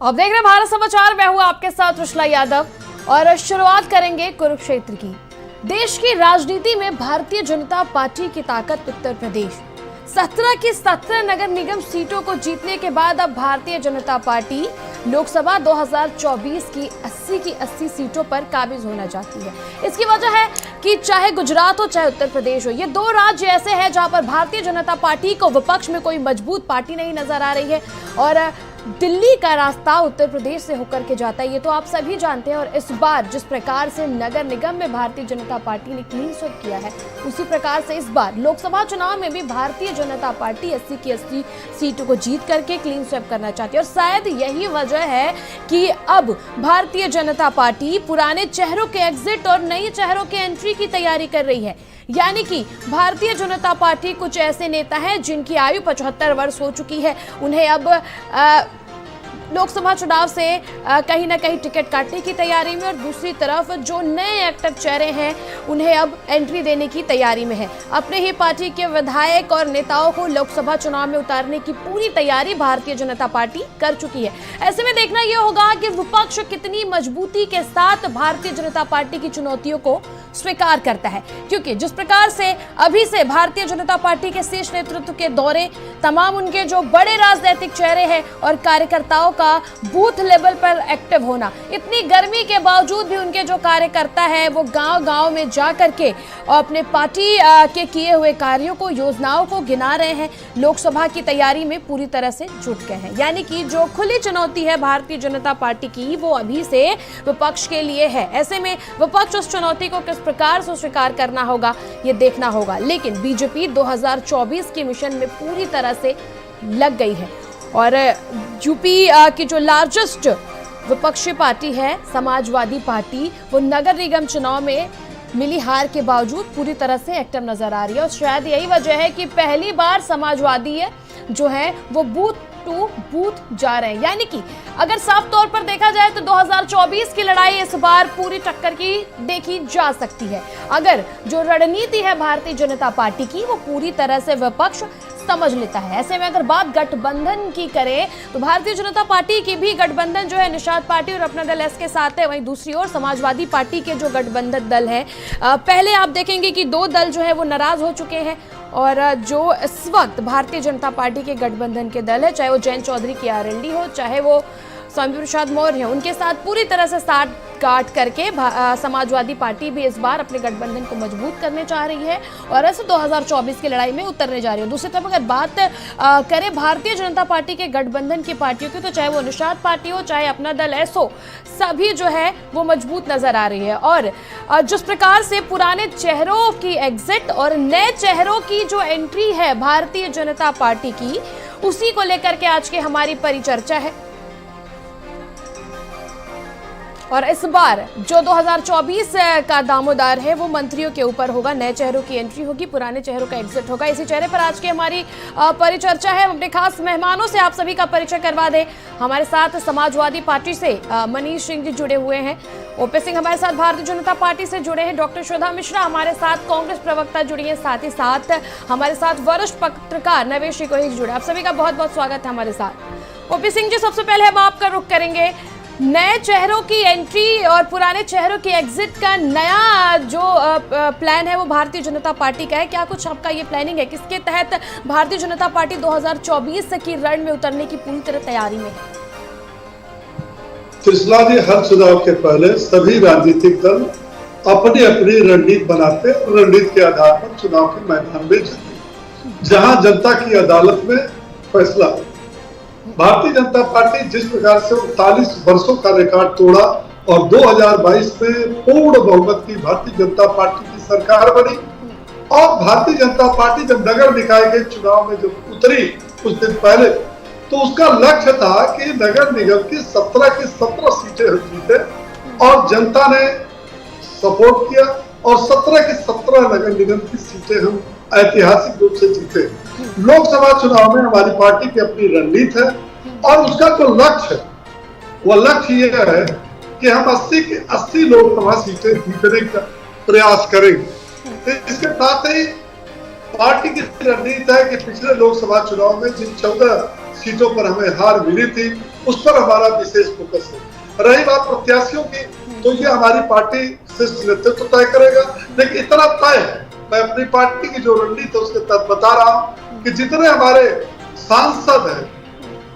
अब देख रहे भारत समाचार। मैं हूं आपके साथ रुशला यादव और शुरुआत करेंगे कुरुक्षेत्र की। देश की राजनीति में भारतीय जनता पार्टी की ताकत उत्तर प्रदेश। 17 की 17 नगर निगम सीटों को जीतने के बाद अब भारतीय जनता पार्टी लोकसभा 2024 की 80 सीटों पर काबिज होना चाहती है। इसकी वजह है कि चाहे गुजरात हो चाहे उत्तर प्रदेश हो, ये दो राज्य ऐसे हैं जहां पर भारतीय जनता पार्टी को विपक्ष में कोई मजबूत पार्टी नहीं नजर आ रही है और दिल्ली का रास्ता उत्तर प्रदेश से होकर के जाता है, ये तो आप सभी जानते हैं। और इस बार जिस प्रकार से नगर निगम में भारतीय जनता पार्टी ने क्लीन स्वीप किया है, उसी प्रकार से इस बार लोकसभा चुनाव में भी भारतीय जनता पार्टी 80 की 80 सीटों को जीत करके क्लीन स्वीप करना चाहती है। और शायद यही वजह है कि अब भारतीय जनता पार्टी पुराने चेहरों के एग्जिट और नए चेहरों के एंट्री की तैयारी कर रही है। यानी कि भारतीय जनता पार्टी कुछ ऐसे नेता हैं जिनकी आयु 75 वर्ष हो चुकी है, उन्हें अब लोकसभा चुनाव से कहीं ना कहीं टिकट काटने की तैयारी में, और दूसरी तरफ जो नए एक्टिव चेहरे हैं उन्हें अब एंट्री देने की तैयारी में है। अपने ही पार्टी के विधायक और नेताओं को लोकसभा चुनाव में उतारने की पूरी तैयारी भारतीय जनता पार्टी कर चुकी है। ऐसे में देखना यह होगा कि विपक्ष कितनी मजबूती के साथ भारतीय जनता पार्टी की चुनौतियों को स्वीकार करता है, क्योंकि जिस प्रकार से अभी से भारतीय जनता पार्टी के शीर्ष नेतृत्व के दौरे, तमाम उनके जो बड़े राजनीतिक चेहरे हैं और कार्यकर्ताओं का बूथ लेवल पर एक्टिव होना, इतनी गर्मी के बावजूद भी उनके जो कार्यकर्ता है वो गांव-गांव में जा करके अपने पार्टी के किए हुए कार्यों को, योजनाओं को गिना रहे हैं, लोकसभा की तैयारी में पूरी तरह से जुट गए हैं। यानी कि जो खुली चुनौती है भारतीय जनता पार्टी की, वो अभी से विपक्ष के लिए है। ऐसे में विपक्ष उस चुनौती को किस प्रकार से स्वीकार करना होगा ये देखना होगा। लेकिन बीजेपी 2024 के मिशन में पूरी तरह से लग गई है और यूपी की जो लार्जेस्ट विपक्षी पार्टी है समाजवादी पार्टी, वो नगर निगम चुनाव में मिली हार के बावजूद पूरी तरह से एक्टिव नजर आ रही है। और शायद यही वजह है कि पहली बार समाजवादी जो है वो बूथ टू बूथ जा रहे हैं। यानी कि अगर साफ तौर पर देखा जाए तो 2024 की लड़ाई इस बार पूरी टक्कर की देखी जा सकती है। अगर जो रणनीति है भारतीय जनता पार्टी की वो पूरी तरह से विपक्ष समझ लेता है। ऐसे में अगर बात गठबंधन की करें तो भारतीय जनता पार्टी की भी गठबंधन जो है निषाद पार्टी और अपना दल एस के साथ है। वहीं दूसरी ओर समाजवादी पार्टी के जो गठबंधन दल है, पहले आप देखेंगे कि दो दल जो है वो नाराज हो चुके हैं और जो इस वक्त भारतीय जनता पार्टी के गठबंधन के दल है, चाहे वो जयंत चौधरी की आरएलडी हो, चाहे वो स्वामी प्रसाद मौर्य है, उनके साथ पूरी तरह से साथ काट करके समाजवादी पार्टी भी इस बार अपने गठबंधन को मजबूत करने चाह रही है और ऐसे 2024 की लड़ाई में उतरने जा रही है। दूसरी तरफ अगर बात करें भारतीय जनता पार्टी के गठबंधन की पार्टियों की, तो चाहे वो निषाद पार्टी हो, चाहे अपना दल एस हो, सभी जो है वो मजबूत नजर आ रही है। और जिस प्रकार से पुराने चेहरों की एग्जिट और नए चेहरों की जो एंट्री है भारतीय जनता पार्टी की, उसी को लेकर के आज की हमारी परिचर्चा है। और इस बार जो 2024 का दामोदार है वो मंत्रियों के ऊपर होगा। नए चेहरों की एंट्री होगी, पुराने चेहरों का एग्जिट होगा। इसी चेहरे पर आज की हमारी परिचर्चा है। अपने खास मेहमानों से आप सभी का परिचय करवा दें। हमारे साथ समाजवादी पार्टी से मनीष सिंह जी जुड़े हुए हैं, ओपी सिंह हमारे साथ भारतीय जनता पार्टी से जुड़े हैं, डॉक्टर शोधा मिश्रा हमारे साथ कांग्रेस प्रवक्ता जुड़ी है, साथ ही साथ हमारे साथ वरिष्ठ पत्रकार नवेश गोहिल जुड़े। आप सभी का बहुत बहुत स्वागत है हमारे साथ। ओपी सिंह जी, सबसे पहले हम आपका रुख करेंगे। नए चेहरों की एंट्री और पुराने चेहरों की एग्जिट का नया जो प्लान है वो भारतीय जनता पार्टी का है। क्या कुछ आपका ये प्लानिंग है, किसके तहत भारतीय जनता पार्टी 2024 की रण में उतरने की पूरी तरह तैयारी में है? त्रिशला जी, हर चुनाव के पहले सभी राजनीतिक दल अपनी अपनी रणनीति बनाते और रणनीति के आधार पर चुनाव के मैदान में जाते, जहां जनता की अदालत में फैसला। भारतीय जनता पार्टी जिस प्रकार से 39 वर्षों का रिकॉर्ड तोड़ा और 2022 में पूर्ण बहुमत की भारतीय जनता पार्टी की सरकार बनी, और भारतीय जनता पार्टी जब नगर निकाय के चुनाव में जब उतरी कुछ दिन पहले, तो उसका लक्ष्य था कि नगर निगम की 17 की 17 सीटें हम जीते और जनता ने सपोर्ट किया और 17 की 17 नगर निगम की सीटें हम ऐतिहासिक रूप से जीते। लोकसभा चुनाव में हमारी पार्टी की अपनी रणनीति है और उसका जो लक्ष्य है वो लक्ष्य ये है कि हम 80 की 80 लोकसभा सीटें जीतने का प्रयास करेंगे। इसके साथ ही पार्टी की रणनीति है कि पिछले लोकसभा चुनाव में जिन 14 सीटों पर हमें हार मिली थी उस पर हमारा विशेष फोकस है। रही बात प्रत्याशियों की, तो ये हमारी पार्टी शीर्ष नेतृत्व तय करेगा। लेकिन इतना तय है, मैं अपनी पार्टी की जो रणनीति है उसके तहत बता रहा हूँ कि जितने हमारे सांसद हैं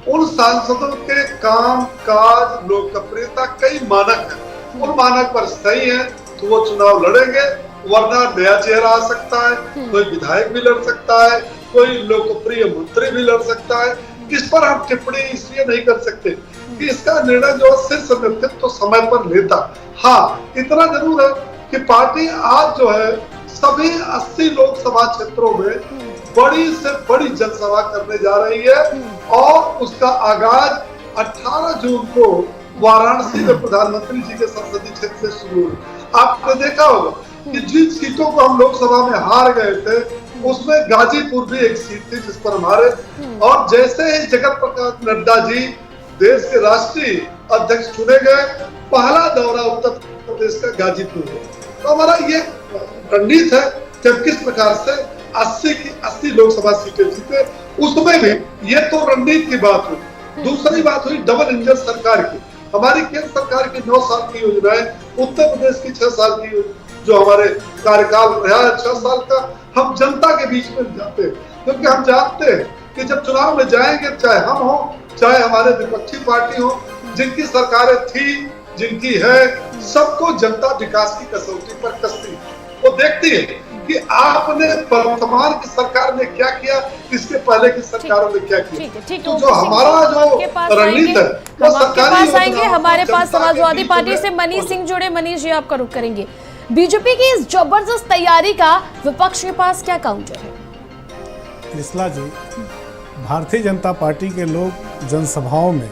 उन सांसदों के काम काज लोकप्रियता कई मानक है, उन मानक पर सही है तो वो चुनाव लड़ेंगे, वरना नया चेहरा आ सकता है, कोई विधायक भी लड़ सकता है, कोई लोकप्रिय मंत्री भी लड़ सकता है। इस पर हम टिप्पणी इसलिए नहीं कर सकते कि इसका निर्णय जो शीर्ष नेतृत्व तो समय पर लेता। हाँ, इतना जरूर है कि पार्टी आज जो है सभी 80 लोकसभा क्षेत्रों में बड़ी से बड़ी जनसभा करने जा रही है और उसका आगाज 18 जून को वाराणसी में प्रधानमंत्री जी के संसदीय क्षेत्र से शुरू हुआ। आपने देखा होगा कि जिन सीटों को हम लोकसभा में हार गए थे उसमें गाजीपुर भी एक सीट थी जिस पर हमारे, और जैसे ही जगत प्रकाश नड्डा जी देश के राष्ट्रीय अध्यक्ष चुने गए, पहला दौरा उत्तर प्रदेश का गाजीपुर है। तो हमारा ये रणनीति है कि किस प्रकार से 80 लोकसभा सीटें जीते, उसमें भी ये तो रणनीति की बात हुई। दूसरी बात हुई डबल इंजन सरकार की। हमारी केंद्र सरकार की 9 साल की योजनाएं, उत्तर प्रदेश की 6 साल की जो हमारे कार्यकाल रहा है 6 साल का, हम जनता के बीच में जाते हैं, क्योंकि हम जानते हैं कि जब चुनाव में जाएंगे, चाहे हम हो चाहे हमारे विपक्षी पार्टी हो, जिनकी सरकारें थी जिनकी है, सबको जनता विकास की कसौटी पर कसती है। वो देखती है कि आपने वर्तमान की सरकार ने क्या किया, इसके पहले की सरकारों ने क्या किया। तो जो हमारा जो रणनीति है वो सरकारी आएंगे। हमारे पास समाजवादी पार्टी से मनीष सिंह जुड़े। मनीष जी, आपका रुख करेंगे। बीजेपी की इस जबरदस्त तैयारी का विपक्ष के पास क्या काउंटर है? कृष्णा जी, भारतीय जनता पार्टी के लोग जनसभाओं में,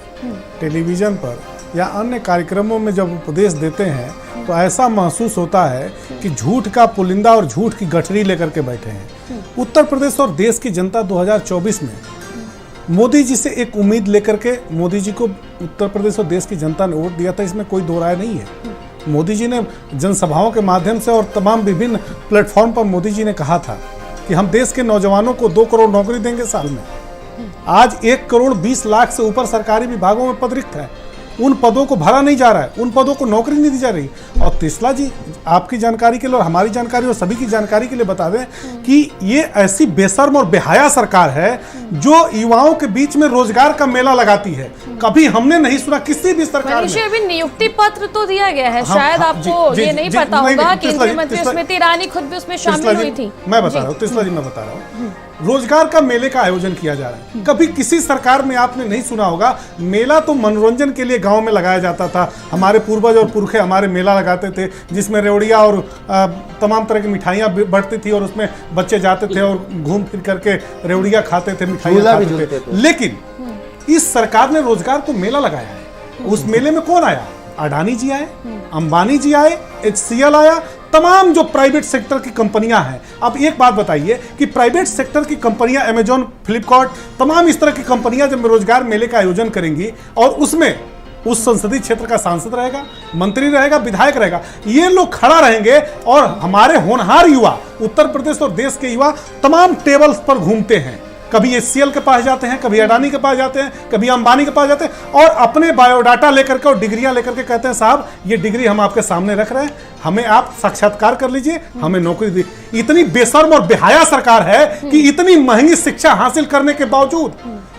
टेलीविजन पर या अन्य कार्यक्रमों में जब उपदेश देते हैं तो ऐसा महसूस होता है कि झूठ का पुलिंदा और झूठ की गठरी लेकर के बैठे हैं। उत्तर प्रदेश और देश की जनता 2024 में मोदी जी से एक उम्मीद लेकर के मोदी जी को उत्तर प्रदेश और देश की जनता ने वोट दिया था, इसमें कोई दो राय नहीं है। मोदी जी ने जनसभाओं के माध्यम से और तमाम विभिन्न प्लेटफॉर्म पर मोदी जी ने कहा था कि हम देश के नौजवानों को 2 करोड़ नौकरी देंगे साल में। आज 1 करोड़ 20 लाख से ऊपर सरकारी विभागों में पद रिक्त है, उन पदों को भरा नहीं जा रहा है, उन पदों को नौकरी नहीं दी जा रही। और कृष्णा जी, आपकी जानकारी के लिए और हमारी जानकारी और सभी की जानकारी के लिए बता दें कि ये ऐसी बेशर्म और बेहया सरकार है जो युवाओं के बीच में रोजगार का मेला लगाती है। कभी हमने नहीं सुना किसी भी सरकार में। अभी नियुक्ति पत्र तो दिया गया है, शायद आपको ये नहीं पता होगा। केंद्रीय मंत्री स्मृति ईरानी खुद भी उसमें शामिल हुई थी। मैं बता रहा हूँ कृष्णा जी, मैं बता रहा हूँ, रोजगार का मेले का आयोजन किया जा रहा है। कभी किसी सरकार में आपने नहीं सुना होगा। मेला तो मनोरंजन के लिए गांव में लगाया जाता था। हमारे पूर्वज और पुरखे हमारे मेला लगाते थे जिसमें रेवड़िया और तमाम तरह की मिठाइयाँ बढ़ती थी और उसमें बच्चे जाते थे और घूम फिर करके रेवड़िया खाते थे, मिठाइयाँ खाते थे। लेकिन इस सरकार ने रोजगार को मेला लगाया है। उस मेले में कौन आया? अडानी जी आए, अंबानी जी आए, HCL आया, तमाम जो प्राइवेट सेक्टर की कंपनियां हैं। अब एक बात बताइए कि प्राइवेट सेक्टर की कंपनियां, अमेजॉन, फ्लिपकार्ट, तमाम इस तरह की कंपनियां जब रोजगार मेले का आयोजन करेंगी और उसमें उस संसदीय क्षेत्र का सांसद रहेगा, मंत्री रहेगा, विधायक रहेगा, ये लोग खड़ा रहेंगे और हमारे होनहार युवा, उत्तर प्रदेश और देश के युवा तमाम टेबल्स पर घूमते हैं। कभी HCL के पास जाते हैं, कभी अडानी के पास जाते हैं, कभी अंबानी के पास जाते हैं और अपने बायोडाटा लेकर के और डिग्रियां लेकर के कहते हैं साहब ये डिग्री हम आपके सामने रख रहे हैं, हमें आप साक्षात्कार कर लीजिए, हमें नौकरी दी। इतनी बेशर्म और बेहया सरकार है कि इतनी महंगी शिक्षा हासिल करने के बावजूद,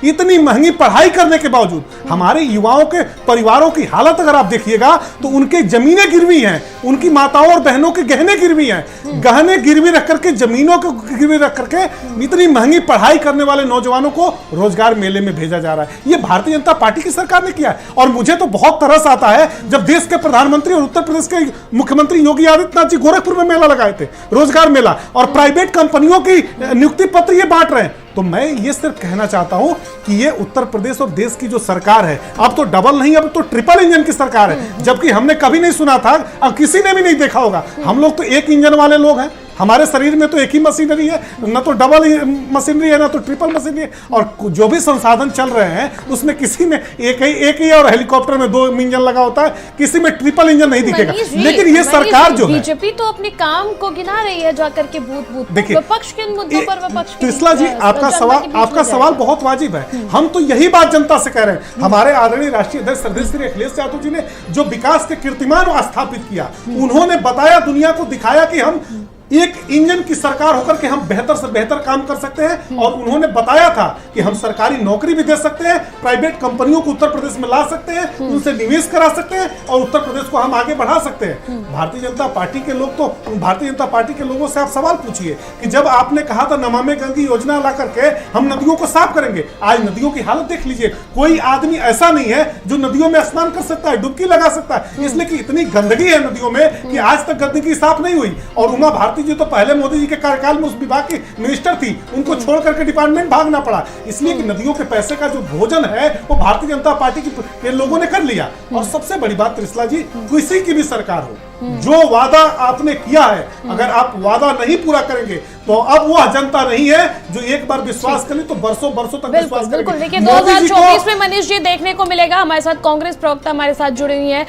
इतनी महंगी पढ़ाई करने के बावजूद हमारे युवाओं के परिवारों की हालत अगर आप देखिएगा तो उनके जमीनें गिरवी हैं, उनकी माताओं और बहनों के गहने गिरवी हैं। गहने गिरवी रख करके, जमीनों को गिरवी रख करके इतनी महंगी पढ़ाई करने वाले नौजवानों को रोजगार मेले में भेजा जा रहा है। ये भारतीय जनता पार्टी की सरकार ने किया है। और मुझे तो बहुत तरस आता है जब देश के प्रधानमंत्री और उत्तर प्रदेश के मुख्यमंत्री योगी आदित्यनाथ जी गोरखपुर में मेला लगाए थे, रोजगार मेला, और प्राइवेट कंपनियों की नियुक्ति पत्र ये बांट रहे हैं। तो मैं ये सिर्फ कहना चाहता हूं कि ये उत्तर प्रदेश और देश की जो सरकार है, अब तो डबल नहीं, अब तो ट्रिपल इंजन की सरकार है। जबकि हमने कभी नहीं सुना था, अब किसी ने भी नहीं देखा होगा। हम लोग तो एक इंजन वाले लोग हैं, हमारे शरीर में तो एक ही मशीनरी है, ना तो डबल मशीनरी है ना तो ट्रिपल मशीनरी है, और जो भी संसाधन चल रहे हैं उसमें किसी में एक ही और हेलीकॉप्टर में 2 इंजन लगा होता है, किसी में ट्रिपल इंजन नहीं दिखेगा। लेकिन ये सरकार जो है, बीजेपी तो अपने काम को गिना रही है जाकर के बूथ देखिए विपक्ष के मुद्दों पर विपक्ष। कृष्णा जी आपका सवाल बहुत वाजिब है। हम तो यही बात जनता से कह रहे हैं। हमारे आदरणीय राष्ट्रीय अध्यक्ष श्रद्धेय श्री अखिलेश यादव जी ने जो विकास के कीर्तिमान स्थापित किया, उन्होंने बताया, दुनिया को दिखाया कि हम एक इंजन की सरकार होकर के हम बेहतर से बेहतर काम कर सकते हैं, और उन्होंने बताया था कि हम सरकारी नौकरी भी दे सकते हैं, प्राइवेट कंपनियों को उत्तर प्रदेश में ला सकते हैं, उनसे निवेश करा सकते हैं और उत्तर प्रदेश को हम आगे बढ़ा सकते हैं। भारतीय जनता पार्टी के लोग तो भारतीय जनता पार्टी के लोगों से आप सवाल पूछिए कि जब आपने कहा था नमामि गंगे योजना ला करके हम नदियों को साफ करेंगे, आज नदियों की हालत देख लीजिए। कोई आदमी ऐसा नहीं है जो नदियों में स्नान कर सकता है, डुबकी लगा सकता है, इसलिए कि इतनी गंदगी है नदियों में कि आज तक गंदगी साफ नहीं हुई। और उमा भारती जी तो पहले मोदी जी के कार्यकाल में उस विभाग की मिनिस्टर थी, उनको छोड़ करके डिपार्टमेंट भागना पड़ा, इसलिए कि नदियों के पैसे का जो भोजन है वो भारतीय जनता पार्टी के लोगों ने कर लिया। और सबसे बड़ी बात त्रिशला जी, किसी की भी सरकार हो, जो वादा आपने किया है, अगर आप वादा नहीं पूरा करेंगे तो अब वो जनता नहीं है जो एक बार विश्वास कर ली तो बरसों बरसों तक विश्वास करेगी। बिल्कुल, देखिए 2024 में मनीष जी देखने को मिलेगा। हमारे साथ कांग्रेस प्रवक्ता हमारे साथ जुड़े हुए हैं।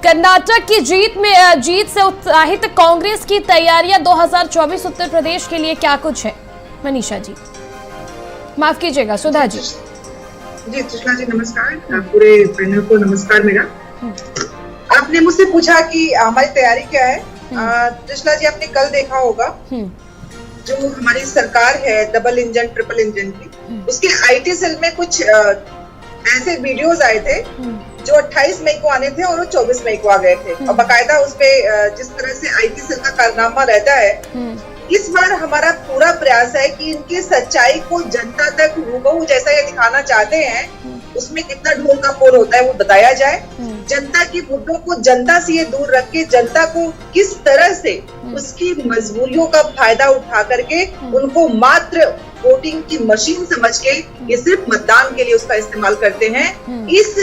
कर्नाटक की जीत से उत्साहित कांग्रेस की तैयारियां 2024 उत्तर प्रदेश के लिए क्या कुछ है? मनीषा जी, माफ कीजिएगा, सुधा जी। जी त्रिशला जी नमस्कार, पूरे पैनल को नमस्कार मेरा। आपने मुझसे पूछा कि हमारी तैयारी क्या है। त्रिशला जी, आपने कल देखा होगा जो हमारी सरकार है डबल इंजन ट्रिपल इंजन की, उसके आईटी सेल में कुछ ऐसे वीडियोस आए थे जो 28 मई को आने थे और वो 24 मई को आ गए थे, और बाकायदा उसपे जिस तरह से आईटी सेल का कारनामा रहता है, इस बार हमारा पूरा प्रयास है कि इनकी सच्चाई को जनता तक हूबहू जैसा ये दिखाना चाहते हैं, उसमें कितना ढोल का पोल होता है वो बताया जाए। जनता की मुद्दों को जनता से ये दूर रख के जनता को किस तरह से उसकी मजबूरियों का फायदा उठा करके उनको मात्र वोटिंग की मशीन समझ के ये सिर्फ मतदान के लिए उसका इस्तेमाल करते हैं, इस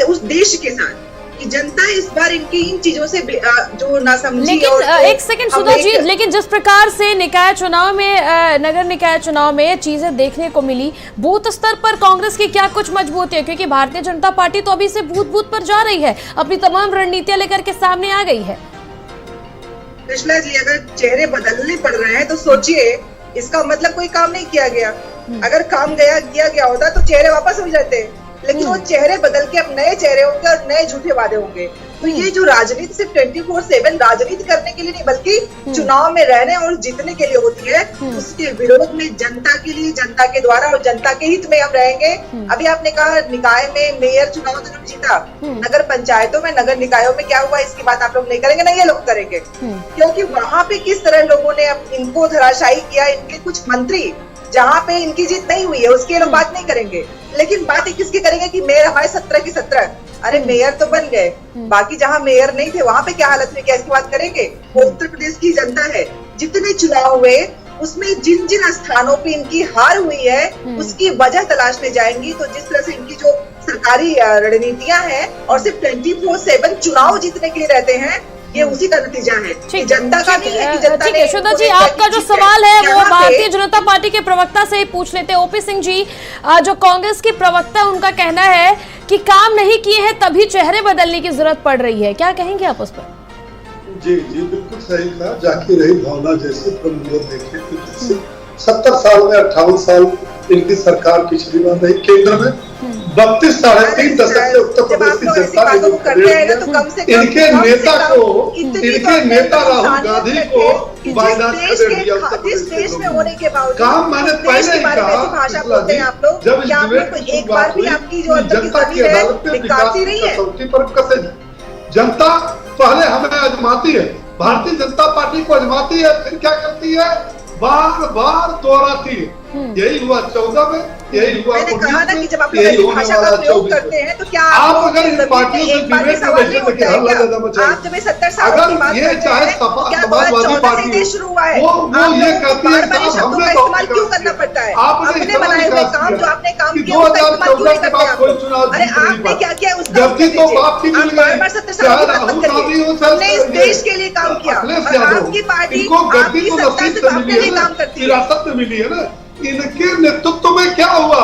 उस देश के साथ कि जनता इस बार इनकी इन चीजों से जो ना समझी। लेकिन एक सेकंड सुधा जी, लेकिन जिस प्रकार से निकाय चुनाव में नगर निकाय चुनाव में चीजें देखने को मिली, बूथ स्तर पर कांग्रेस की क्या कुछ मजबूती है? क्योंकि भारतीय जनता पार्टी तो अभी से बूथ बूथ पर जा रही है, अपनी तमाम रणनीतियां लेकर के सामने आ गई है। कृष्णा जी, अगर चेहरे बदलने पड़ रहे हैं तो सोचिए, इसका मतलब कोई काम नहीं किया गया। अगर काम किया गया होता तो चेहरे वापस हो जाते, लेकिन वो चेहरे बदल के अब नए चेहरे होंगे और नए झूठे वादे होंगे। तो ये जो राजनीति सिर्फ 24/7 राजनीति करने के लिए नहीं, बल्कि चुनाव में रहने और जीतने के लिए होती है, उसके विरोध में जनता के लिए, जनता के द्वारा और जनता के हित में हम रहेंगे। अभी आपने कहा निकाय में मेयर चुनाव तो जीता, नगर पंचायतों में, नगर निकायों में क्या हुआ इसकी बात आप लोग नहीं करेंगे, नहीं ये लोग करेंगे, क्योंकि वहां पे किस तरह लोगों ने इनको धराशायी किया। इनके कुछ मंत्री जहाँ पे इनकी जीत नहीं हुई है उसकी लोग बात नहीं करेंगे, लेकिन बात किसकी करेंगे कि मेयर हमारे 17 की 17। अरे मेयर तो बन गए, बाकी जहाँ मेयर नहीं थे वहां पे क्या हालत में, क्या इसकी बात करेंगे? वो उत्तर प्रदेश की जनता है, जितने चुनाव हुए उसमें जिन जिन स्थानों पे इनकी हार हुई है उसकी वजह तलाशने जाएंगी। तो जिस तरह से इनकी जो सरकारी रणनीतियां हैं और सिर्फ 24/7 चुनाव जीतने के लिए रहते हैं, ये उसी का नतीजा है कि जनता का नहीं है कि जनता ने। सुधा जी, आपका जो सवाल है वो भारतीय जनता पार्टी के प्रवक्ता से ही पूछ लेते हैं। ओपी सिंह जी, जो कांग्रेस की प्रवक्ता, उनका कहना है कि काम नहीं किए हैं तभी चेहरे बदलने की जरूरत पड़ रही है, क्या कहेंगे आप उस पर? जी बिल्कुल सही कहा। जाकी रही भावना जैसे देखे 70 साल में 58 साल इनकी सरकार पिछली बार रही केंद्र में, 32-3.5 दशक से उत्तर प्रदेश की जनता ने इनके नेता राहुल गांधी को वायनाड खदेड़ दिया। देश में होने के बावजूद काम मैंने पहले ही कहा, जब एक बार भी आपकी जो जनता की अदालत में कसौटी पर कसेगी। जनता पहले हमें आजमाती है, भारतीय जनता पार्टी को आजमाती है, फिर क्या करती है, बार बार दोहराती है यही हुआ 14 में, यही हुआ मैंने कहा ना कि जब आप यही लोग होने भाषा का वाला प्रयोग 24 करते हैं तो क्या आप अगर इन पार्टियों से एक बार डिबेट सवाल नहीं में उठता है हल्ला ज्यादा क्या? मचाएंगे। आप जब 70 साल अगर की बात ये करते चाहे हैं, क्या समाजवादी 2014 पार्टी से देश शुरू हुआ है? वो आप ये लोगों को कहती है बार-बार ये साहब शब्दों हमने का तो इस्तेमाल क्यों करना पड़ता है? आपने अपने इतना बनाए हुए विकास काम किया जो आपने काम कि किया उसका इस्तेमाल क्यों 2014 नहीं के करते बाद आप कोई लोग? चुनाव अरे जीत नहीं आपने पाया। क्या किया उसका जबकि उत्तर तो बाप की दीजिए। मिल आप गए। बार-बार 70 साल चाहे की बात राहुल मत गांधी करिए। हो, चाहे हमने इस ये देश के लिए काम किया अखिलेश और यादव, आपकी पार्टी इनको गद्दी आपकी तो सत्ता नसीब सिर्फ से आपके मिली लिए है ना, काम करती है। विरासत में मिली है ना। इनके नेतृत्व में क्या हुआ?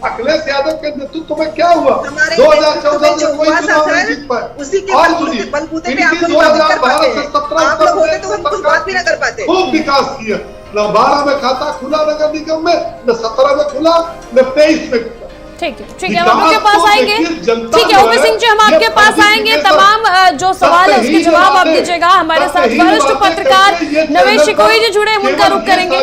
अखिलेश यादव के नेतृत्व में क्या हुआ? हमारे 2014 जो में कोई हुआ था चुनाव नहीं सर, जीत पाए। उसी के और बलबूते सुनिए, पे आप इनकी लोग बात कर 2012 पाते से हैं। 17 आप लोग होते तो हम कुछ बात भी ना कर पाते। खूब विकास किया। न 12 में खाता खुला नगर निगम में, न 17 में खुला, न 23 में खुला। ठीक है, हम आपके पास आएंगे। ठीक है ओपी सिंह जी, हम आपके पास आएंगे। तमाम जो सवाल है उसके जवाब आप दीजिएगा। हमारे साथ वरिष्ठ पत्रकार नवेश शिकोही जी जुड़े, उनका रुख करेंगे।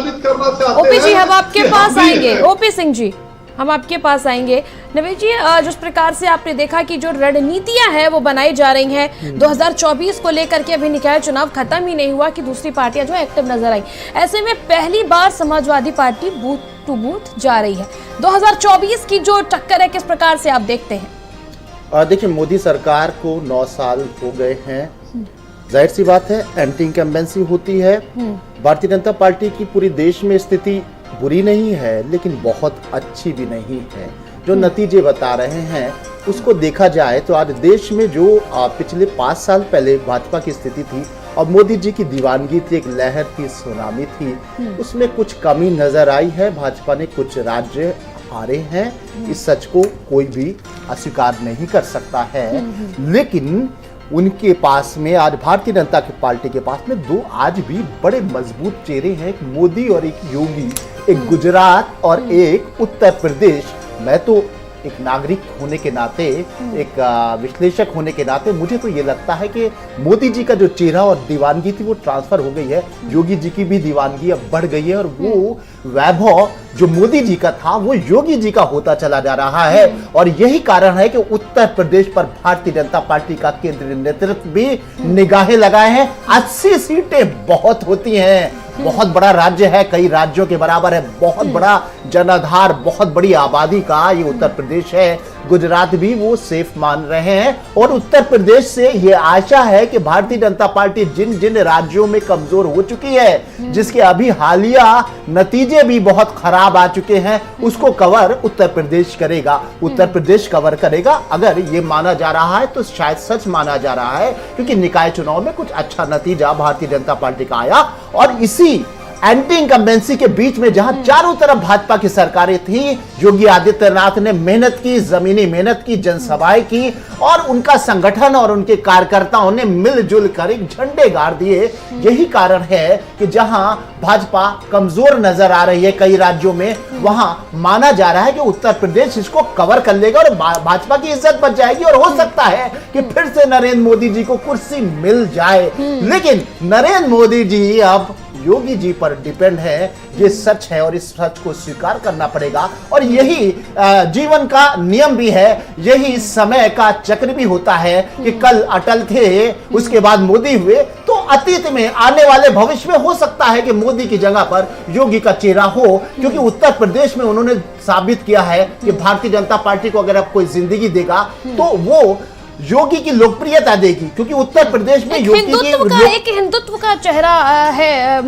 ओपी जी, हम आपके पास आएंगे। ओपी सिंह जी, हम आपके पास आएंगे। नवेश जी, जिस प्रकार से आपने देखा कि जो रणनीतियां हैं वो बनाई जा रही हैं 2024 को लेकर के, अभी निकाय चुनाव खत्म ही नहीं हुआ कि दूसरी पार्टियां जो एक्टिव नजर आई। ऐसे में पहली बार Samajwadi Party booth to booth जा रही है। 2024 की जो टक्कर है किस प्रकार से आप देखते हैं? देखिए, मोदी सरकार को 9 साल हो गए हैं। जाहिर सी बात है, एंटी इनकम्बेंसी होती है। भारतीय जनता पार्टी की पूरी देश में स्थिति बुरी नहीं है, लेकिन बहुत अच्छी भी नहीं है। जो नतीजे बता रहे हैं उसको देखा जाए तो आज देश में जो पिछले 5 साल पहले भाजपा की स्थिति थी और मोदी जी की दीवानगी थी, एक लहर थी, सुनामी थी, उसमें कुछ कमी नजर आई है। भाजपा ने कुछ राज्य हारे हैं, इस सच को कोई भी अस्वीकार नहीं कर सकता है। लेकिन उनके पास में आज भारतीय जनता पार्टी के पास में 2 आज भी बड़े मजबूत चेहरे हैं, एक मोदी और एक योगी, एक गुजरात और एक उत्तर प्रदेश। मैं तो एक नागरिक होने के नाते, एक विश्लेषक होने के नाते मुझे तो ये लगता है कि मोदी जी का जो चेहरा और दीवानगी थी वो ट्रांसफर हो गई है। योगी जी की भी दीवानगी अब बढ़ गई है और वो वैभव जो मोदी जी का था वो योगी जी का होता चला जा रहा है। और यही कारण है कि उत्तर प्रदेश पर भारतीय जनता पार्टी का केंद्रीय नेतृत्व भी निगाहें लगाए हैं। 80 सीटें बहुत होती हैं, बहुत बड़ा राज्य है, कई राज्यों के बराबर है, बहुत बड़ा जनाधार, बहुत बड़ी आबादी का ये उत्तर प्रदेश है। गुजरात भी वो सेफ मान रहे हैं और उत्तर प्रदेश से ये आशा है कि भारतीय जनता पार्टी जिन जिन राज्यों में कमजोर हो चुकी है, जिसके अभी हालिया नतीजे भी बहुत खराब आ चुके हैं, उसको कवर उत्तर प्रदेश करेगा। उत्तर प्रदेश कवर करेगा अगर ये माना जा रहा है तो शायद सच माना जा रहा है, क्योंकि निकाय चुनाव में कुछ अच्छा नतीजा भारतीय जनता पार्टी का आया। और इसी एंटी इनकम्बेंसी के बीच में जहां चारों तरफ भाजपा की सरकारें थी, योगी आदित्यनाथ ने मेहनत की, जमीनी मेहनत की, जनसभाएं की और उनका संगठन और उनके कार्यकर्ताओं ने मिलजुल कर एक झंडे गाड़ दिए। यही कारण है कि जहां भाजपा कमजोर नजर आ रही है कई राज्यों में, वहां माना जा रहा है कि उत्तर प्रदेश इसको कवर कर लेगा और भाजपा की इज्जत बच जाएगी और हो सकता है कि फिर से नरेंद्र मोदी जी को कुर्सी मिल जाए। लेकिन नरेंद्र मोदी जी अब योगी जी पर डिपेंड है, ये सच है और इस सच को स्वीकार करना पड़ेगा। और यही जीवन का नियम भी है, यही समय का चक्र भी होता है कि कल अटल थे, उसके बाद मोदी हुए, तो अतीत में आने वाले भविष्य में हो सकता है कि मोदी की जगह पर योगी का चेहरा हो, क्योंकि उत्तर प्रदेश में उन्होंने साबित किया है कि भारतीय जनता पार्टी को अगर अब कोई जिंदगी देगा तो वो योगी की लोकप्रियता देगी, क्योंकि उत्तर प्रदेश में योगी की हिंदुत्व का चेहरा है।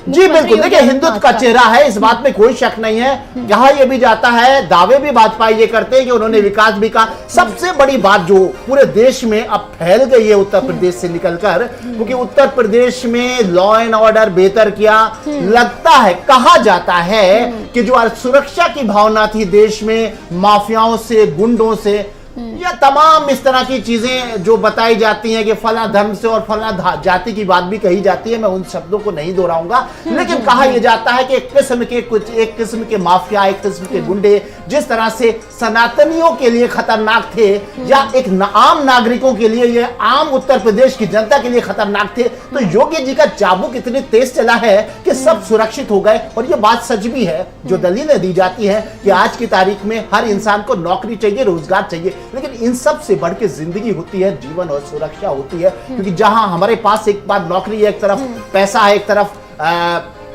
जी बिल्कुल, देखिए हिंदुत्व का चेहरा है, इस बात में कोई शक नहीं है। कहा यह भी जाता है, दावे भी भाजपा ये करते हैं कि उन्होंने विकास भी कहा। सबसे बड़ी बात जो पूरे देश में अब फैल गई है उत्तर प्रदेश से निकलकर, क्योंकि उत्तर प्रदेश में लॉ एंड ऑर्डर बेहतर किया। लगता है, कहा जाता है कि जो सुरक्षा की भावना थी देश में, माफियाओं से, गुंडों से, या तमाम इस तरह की चीजें जो बताई जाती हैं कि फला धर्म से और फला जाति की बात भी कही जाती है, मैं उन शब्दों को नहीं दोहराऊंगा, लेकिन कहा यह जाता है कि एक किस्म के माफिया, एक किस्म के गुंडे जिस तरह से सनातनियों के लिए खतरनाक थे या एक आम नागरिकों के लिए, ये आम उत्तर प्रदेश की जनता के लिए खतरनाक थे, तो योगी जी का चाबुक इतनी तेज चला है कि सब सुरक्षित हो गए। और ये बात सच भी है, जो दलीलें दी जाती है कि आज की तारीख में हर इंसान को नौकरी चाहिए, रोजगार चाहिए, लेकिन इन सब से बढ़ के जिंदगी होती है, जीवन और सुरक्षा होती है। क्योंकि जहां हमारे पास एक बार नौकरी है, एक तरफ पैसा है, एक तरफ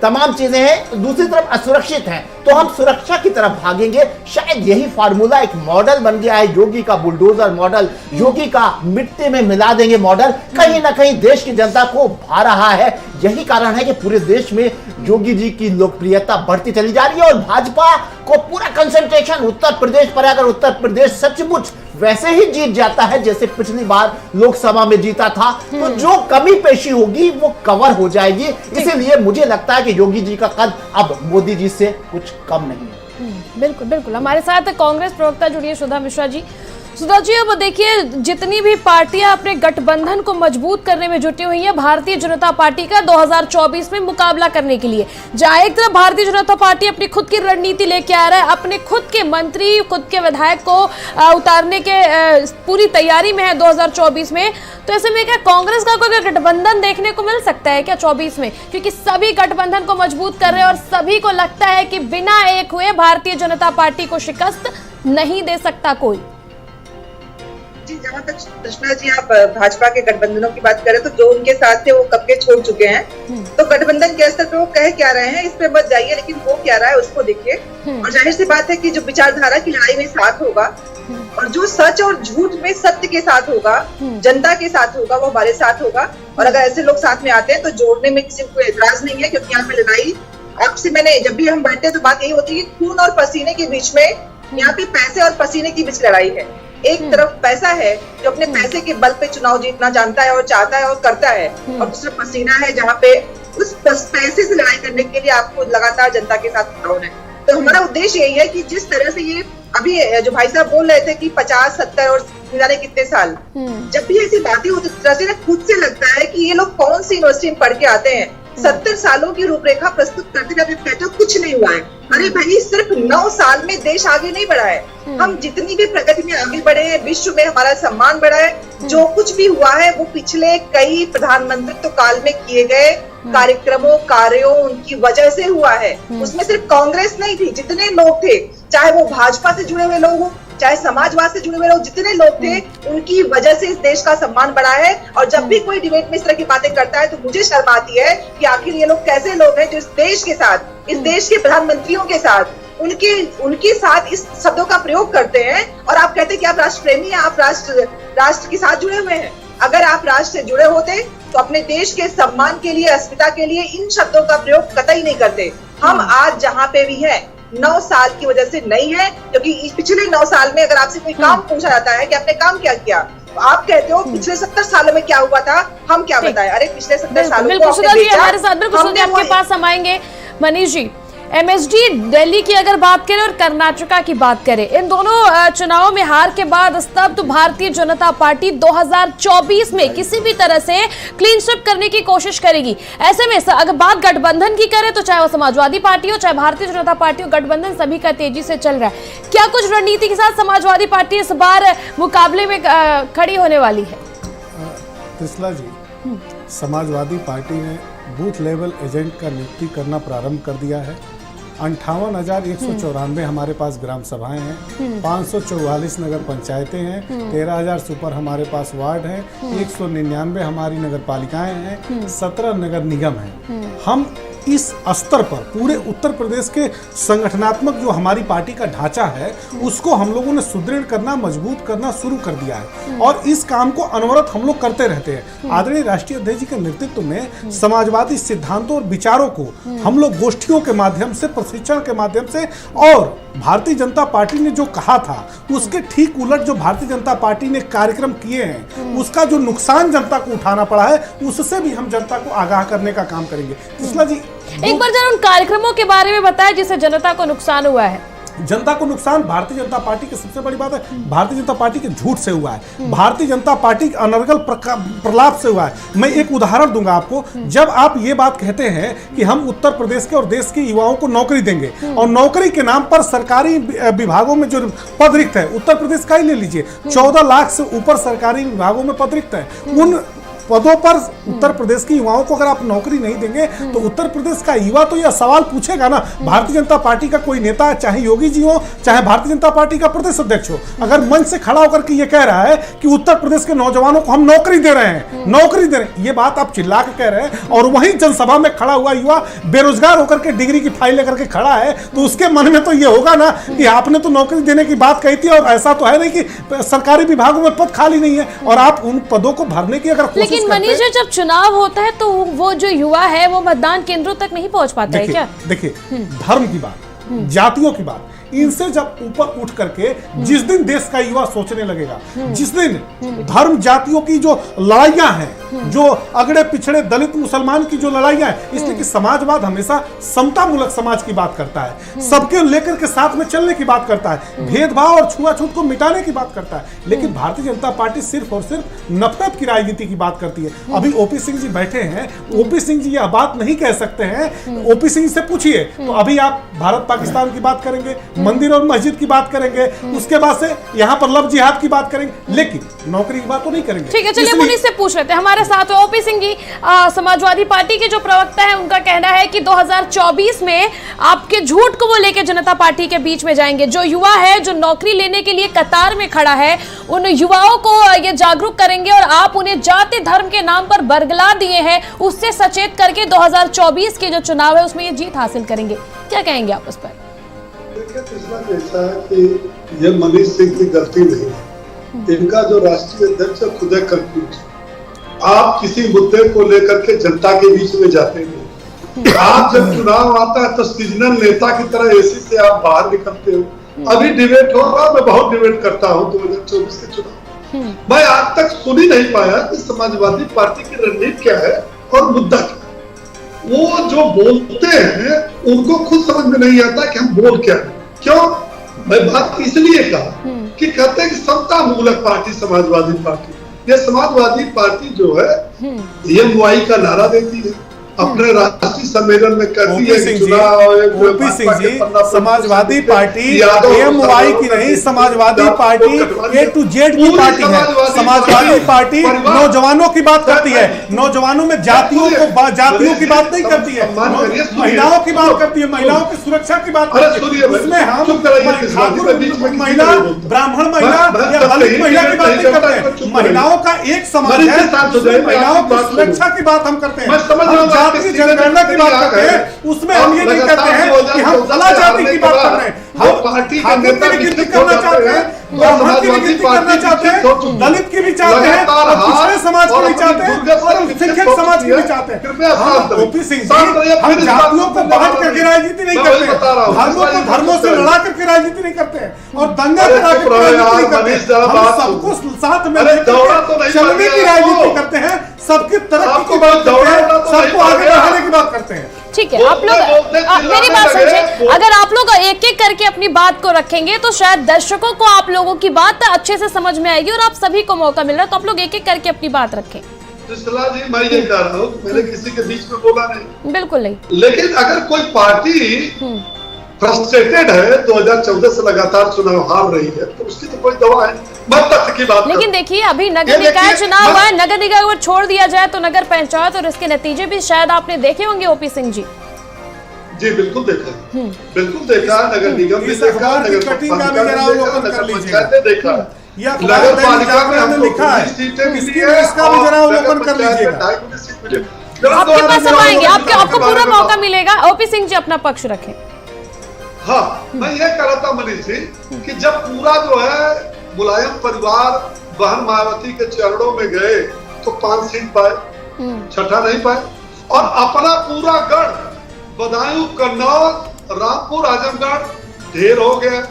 तमाम चीजें हैं, दूसरी तरफ असुरक्षित हैं, तो हम सुरक्षा की तरफ भागेंगे। शायद यही फार्मूला एक मॉडल बन गया है, योगी का बुलडोजर मॉडल, योगी का मिट्टी में मिला देंगे मॉडल, कहीं ना कहीं देश की जनता को भा रहा है। यही कारण है कि पूरे देश में योगी जी की लोकप्रियता बढ़ती चली जा रही है और भाजपा को पूरा कंसंट्रेशन उत्तर प्रदेश पर है। अगर उत्तर प्रदेश सचमुच वैसे ही जीत जाता है जैसे पिछली बार लोकसभा में जीता था, तो जो कमी पेशी होगी वो कवर हो जाएगी। इसीलिए मुझे लगता है कि योगी जी का कद अब मोदी जी से कुछ कम नहीं है। बिल्कुल बिल्कुल। हमारे साथ कांग्रेस प्रवक्ता जुड़ी है सुधा मिश्रा जी। सुधा जी, अब देखिए, जितनी भी पार्टियां अपने गठबंधन को मजबूत करने में जुटी हुई है भारतीय जनता पार्टी का 2024 में मुकाबला करने के लिए, जहां एक तरफ भारतीय जनता पार्टी अपनी खुद की रणनीति लेके आ रहा है, अपने खुद के मंत्री, खुद के विधायक को उतारने के पूरी तैयारी में है 2024 में, तो ऐसे में क्या कांग्रेस का कोई गठबंधन देखने को मिल सकता है क्या 24 में? क्योंकि सभी गठबंधन को मजबूत कर रहे हैं और सभी को लगता है कि बिना एक हुए भारतीय जनता पार्टी को शिकस्त नहीं दे सकता कोई। जहां तक कृष्णा जी आप भाजपा के गठबंधनों की बात करें तो जो उनके साथ थे वो कब के छोड़ चुके हैं, तो गठबंधन के स्तर पे वो कह क्या रहे हैं इस पे मत जाइए, लेकिन वो क्या रहा है उसको देखिए। और जाहिर सी बात है कि जो विचारधारा की लड़ाई में साथ होगा और जो सच और झूठ में सत्य के साथ होगा, जनता के साथ होगा, वो हमारे साथ होगा। और अगर ऐसे लोग साथ में आते हैं तो जोड़ने में किसी को एतराज नहीं है, क्योंकि यहाँ पे लड़ाई आपसे मैंने जब भी हम बैठते हैं तो बात यही होती है कि खून और पसीने के बीच में, यहाँ पे पैसे और पसीने के बीच लड़ाई है। एक तरफ पैसा है जो अपने पैसे के बल पे चुनाव जीतना जानता है और चाहता है और करता है, और दूसरा पसीना है जहाँ पे उस पैसे से लड़ाई करने के लिए आपको लगातार जनता के साथ खड़ा होना है। तो हमारा उद्देश्य यही है कि जिस तरह से ये अभी जो भाई साहब बोल रहे थे कि 50, 70 और जाने कितने साल, जब भी ऐसी बातें होती है खुद से लगता है कि ये लोग कौन सी यूनिवर्सिटी में पढ़ के आते हैं, 70 सालों की रूपरेखा प्रस्तुत करते करते कहते हो कुछ नहीं हुआ है। अरे भाई, सिर्फ 9 साल में देश आगे नहीं बढ़ा है, हम जितनी भी प्रगति में आगे बढ़े हैं, विश्व में हमारा सम्मान बढ़ा है, जो कुछ भी हुआ है वो पिछले कई प्रधानमंत्रित्व काल में किए गए कार्यक्रमों, कार्यों, उनकी वजह से हुआ है। उसमें सिर्फ कांग्रेस नहीं थी, जितने लोग थे, चाहे वो भाजपा से जुड़े हुए लोग हो, चाहे समाजवाद से जुड़े हुए लोग, जितने लोग थे, उनकी वजह से इस देश का सम्मान बढ़ा है। और जब भी कोई डिबेट में इस तरह की बातें करता है तो मुझे शर्म आती है कि आखिर ये लोग कैसे लोग हैं जो इस देश के साथ, इस देश के प्रधानमंत्रियों के साथ, उनके साथ इस शब्दों का प्रयोग करते हैं। और आप कहते हैं कि आप राष्ट्र प्रेमी हैं, आप राष्ट्र के साथ जुड़े हुए हैं। अगर आप राष्ट्र से जुड़े होते तो अपने देश के सम्मान के लिए, अस्मिता के लिए इन शब्दों का प्रयोग कतई नहीं करते। हम आज जहाँ पे भी हैं 9 साल की वजह से नहीं है, क्योंकि पिछले 9 साल में अगर आपसे कोई काम पूछा जाता है कि आपने काम क्या किया, तो आप कहते हो पिछले 70 सालों में क्या हुआ था, हम क्या बताएं। अरे पिछले 70 सालों को आपने बेचा, हमारे साथ बिल्कुल आपके पास हम आएंगे। मनीष जी, एमएसडी दिल्ली की अगर बात करें और कर्नाटका की बात करें, इन दोनों चुनावों में हार के बाद स्तब्ध भारतीय जनता पार्टी 2024 में किसी भी तरह से क्लीन स्वीप करने की कोशिश करेगी। ऐसे में अगर बात गठबंधन की करें तो चाहे वो समाजवादी पार्टी हो, चाहे भारतीय जनता पार्टी हो, गठबंधन सभी का तेजी से चल रहा है। क्या कुछ रणनीति के साथ समाजवादी पार्टी इस बार मुकाबले में खड़ी होने वाली है? त्रिशला जी, समाजवादी पार्टी ने बूथ लेवल एजेंट का नियुक्ति करना प्रारंभ कर दिया है। 58,194 हमारे पास ग्राम सभाएं हैं, 544 नगर पंचायतें हैं, 13,000 सुपर हमारे पास वार्ड हैं, 199 हमारी नगर पालिकाएं हैं, 17 नगर निगम हैं। हम इस स्तर पर पूरे उत्तर प्रदेश के संगठनात्मक जो हमारी पार्टी का ढांचा है उसको हम लोगों ने सुदृढ़ करना, मजबूत करना शुरू कर दिया है और इस काम को अनवरत हम लोग करते रहते हैं। आदरणीय राष्ट्रीय अध्यक्ष जी के नेतृत्व में समाजवादी सिद्धांतों और विचारों को हम लोग गोष्ठियों के माध्यम से, प्रशिक्षण के माध्यम से, और भारतीय जनता पार्टी ने जो कहा था उसके ठीक उलट जो भारतीय जनता पार्टी ने कार्यक्रम किए हैं, उसका जो नुकसान जनता को उठाना पड़ा है उससे भी हम जनता को आगाह करने का काम करेंगे। कृष्णा जी, एक बार जरा उन कार्यक्रमों के बारे में बताएं जिससे जनता को नुकसान हुआ है। जनता को नुकसान भारतीय जनता पार्टी की सबसे बड़ी बात है, भारतीय जनता पार्टी के झूठ से हुआ है, भारतीय जनता पार्टी के अनर्गल प्रलाप से हुआ है। मैं एक उदाहरण दूंगा आपको। जब आप ये बात कहते हैं कि हम उत्तर प्रदेश के और देश के युवाओं को नौकरी देंगे और नौकरी के नाम पर सरकारी विभागों में जो पद रिक्त है, उत्तर प्रदेश का ही ले लीजिए, 14 लाख से ऊपर सरकारी विभागों में पद रिक्त है। उन पदों पर उत्तर प्रदेश के युवाओं को अगर आप नौकरी नहीं देंगे तो उत्तर प्रदेश का युवा तो यह सवाल पूछेगा ना। भारतीय जनता पार्टी का कोई नेता, चाहे योगी जी हो, चाहे भारतीय जनता पार्टी का प्रदेश अध्यक्ष हो, अगर मंच से खड़ा होकर के ये कह रहा है कि उत्तर प्रदेश के नौजवानों को हम नौकरी दे रहे हैं, नौकरी दे रहे हैं, ये बात आप चिल्ला के कह रहे हैं, और वहीं जनसभा में खड़ा हुआ युवा बेरोजगार होकर के डिग्री की फाइल लेकर के खड़ा है, तो उसके मन में तो ये होगा ना कि आपने तो नौकरी देने की बात कही थी, और ऐसा तो है नहीं कि सरकारी विभागों में पद खाली नहीं है और आप उन पदों को भरने की अगर कोशिश लेकिन करते हैं। मनीष जी, जब चुनाव होता है तो वो जो युवा है वो मतदान केंद्रों तक नहीं पहुंच पाता है क्या? देखिए, धर्म की बात, जातियों की बात, इनसे जब ऊपर उठ करके जिस दिन देश का युवा सोचने लगेगा, जिस दिन धर्म जातियों की जो लड़ाइयां हैं, जो अगड़े पिछड़े दलित मुसलमान की जो लड़ाइयां हैं, इसलिए कि समाजवाद हमेशा समता मूलक समाज की बात करता है, सबके लेकर के साथ में चलने की बात करता है, भेदभाव और छुआछूत को मिटाने की बात करता है। लेकिन भारतीय जनता पार्टी सिर्फ और सिर्फ नफरत की राजनीति की बात करती है। अभी ओपी सिंह जी बैठे हैं, ओपी सिंह जी यह बात नहीं कह सकते हैं, ओपी सिंह से पूछिए तो अभी आप भारत पाकिस्तान की बात करेंगे, मंदिर और मस्जिद की बात करेंगे, उसके बाद से यहाँ पर लव जिहाद की बात करेंगे, लेकिन नौकरी की बात तो नहीं करेंगे। ठीक है, चलिए मुनीष से पूछ लेते हैं। हमारे साथ ओपी सिंह जी, समाजवादी पार्टी के जो प्रवक्ता है, उनका कहना है कि 2024 में आपके झूठ को वो लेकर जनता पार्टी के बीच में जाएंगे। जो युवा है, जो नौकरी लेने के लिए कतार में खड़ा है, उन युवाओं को ये जागरूक करेंगे और आप उन्हें जाति धर्म के नाम पर बरगला दिए हैं, उससे सचेत करके 2024 के जो चुनाव है उसमें ये जीत हासिल करेंगे। क्या कहेंगे आप उस पर? देखिए, पिछला ऐसा है कि ये मनीष सिंह की गलती नहीं है, इनका जो राष्ट्रीय अध्यक्ष खुद है कंफ्यूज। आप किसी मुद्दे को लेकर के जनता के बीच में जाते नहीं। आप जब चुनाव आता है तो सीजनल नेता की तरह एसी से आप बाहर निकलते हो। अभी डिबेट हो रहा, मैं बहुत डिबेट करता हूँ 2024 के चुनाव। मैं आज तक सुन ही नहीं पाया कि समाजवादी पार्टी की रणनीति क्या है और मुद्दा क्या है। वो जो बोलते हैं उनको खुद समझ में नहीं आता कि हम बोल क्या है। क्यों? मैं बात इसलिए कहा कि कहते हैं कि समता मूलक पार्टी समाजवादी पार्टी। ये समाजवादी पार्टी जो है EMY का नारा देती है, अपने राष्ट्रीय सम्मेलन में कहती है कि चुनाव। OP Singh ji, Samajwadi party EMY की नहीं, Samajwadi party A to Z की पार्टी है। समाजवादी पार्टी नौजवानों की बात करती है, नौजवानों में जातियों की बात नहीं करती है, महिलाओं की बात करती है, महिलाओं की सुरक्षा की बात करती है। उसमें हम महिला, ब्राह्मण महिला या दलित महिला की बात नहीं करते। महिलाओं का एक समाज है, महिलाओं की सुरक्षा की बात हम करते हैं। जाति जनगणना की बात करते हैं, उसमें हम ये नहीं कहते हैं कि हम फला जाति की बात कर रहे हैं। हम पार्टी के नेता की गिनती करना चाहते हैं, ब्राह्मण की भी गिनती करना चाहते हैं, दलित की भी चाहते हैं, और पिछड़े समाज की भी चाहते हैं, और शिक्षित समाज की भी चाहते हैं। ओपी सिंह जी, हम जातियों को बांट करके राजनीति नहीं करते हैं, धर्मों को धर्मों से लड़ा करके राजनीति नहीं करते हैं, और दंगा करा करके राजनीति नहीं करते हैं। हम सबको साथ में लेकर चलने की राजनीति करते हैं, सबकी तरक्की की बात करते हैं, सबको आगे बढ़ाने की बात करते हैं। ठीक है, आप लोग मेरी बात समझे। अगर आप लोग एक एक करके अपनी बात को रखेंगे तो शायद दर्शकों को आप लोगों की बात अच्छे से समझ में आएगी, और आप सभी को मौका मिल रहा है, तो आप लोग एक एक करके अपनी बात रखें। सुशीला जी, मैं ये कह रहा हूँ, मैंने किसी के बीच में बोला नहीं, बिल्कुल नहीं। लेकिन अगर कोई पार्टी फ्रस्ट्रेटेड है, 2014 से लगातार चुनाव हार रही है, तो उसकी तो कोई दवा है। मैं तथ्य की बात लेकिन देखिए, अभी नगर निकाय चुनाव हुआ है, नगर निकाय अगर छोड़ दिया जाए तो नगर पंचायत, और इसके नतीजे भी शायद आपने देखे होंगे ओपी सिंह जी। जी बिल्कुल देखा, बिल्कुल देखा, नगर निगम भी देखा, नगर पंचायत ने देखा, नगर पालिका में हमको सीटें मिली है, इसका भी जरा अवलोकन कर लीजिएगा। आपके पास सब आएंगे, आपको पूरा मौका मिलेगा। ओपी सिंह जी अपना पक्ष रखें। हाँ, मैं ये कह रहा था मनीष जी कि जब पूरा जो है मुलायम परिवार बहन मायावती के चरणों में गए तो 5 सीट पाए, छठा नहीं पाए, और अपना पूरा गढ़ बदायूं, कन्नौज, रामपुर, आजमगढ़ ढेर हो गया।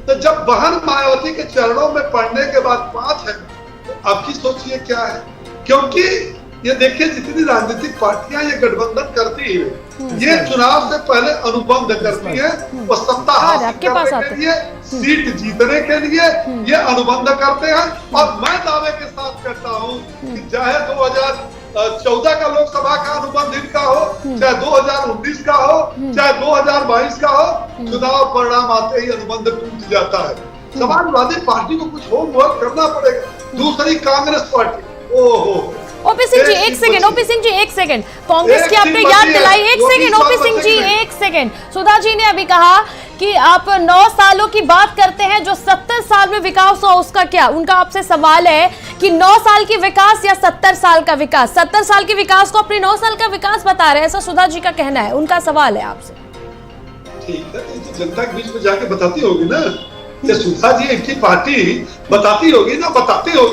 तो जब बहन मायावती के चरणों में पड़ने के बाद 5 है, तो अब की सोचिए क्या है। क्योंकि ये देखिए, जितनी राजनीतिक पार्टियां ये गठबंधन करती है, ये चुनाव से पहले अनुबंध करती है, वो सत्ता हासिल करने के लिए, सीट जीतने के लिए ये अनुबंध करते हैं। और मैं दावे के साथ कहता हूँ कि चाहे 2014 का लोकसभा का अनुबंध इनका हो, चाहे 2019 का हो, चाहे 2022 का हो, चुनाव परिणाम आते ही अनुबंध टूट जाता है। समाजवादी पार्टी को कुछ होमवर्क करना पड़ेगा। दूसरी कांग्रेस पार्टी, ओहो, ओपी सिंह जी एक सेकंड, ओपी सिंह जी एक सेकंड, कांग्रेस की आपने याद दिलाई, एक सेकंड ओपी सिंह जी एक सेकंड। सुधा जी ने अभी कहा कि आप 9 सालों की बात करते हैं, जो 70 साल में विकास हुआ उसका क्या? उनका आपसे सवाल है कि 9 साल की विकास या 70 साल का विकास? 70 साल के विकास को अपने 9 साल का विकास बता रहे हैं, ऐसा सुधा जी का कहना है, उनका सवाल है आपसे। ठीक है, तो जनता के बीच में जाके बताती होगी ना, सुधा जी इनकी पार्टी बताती होगी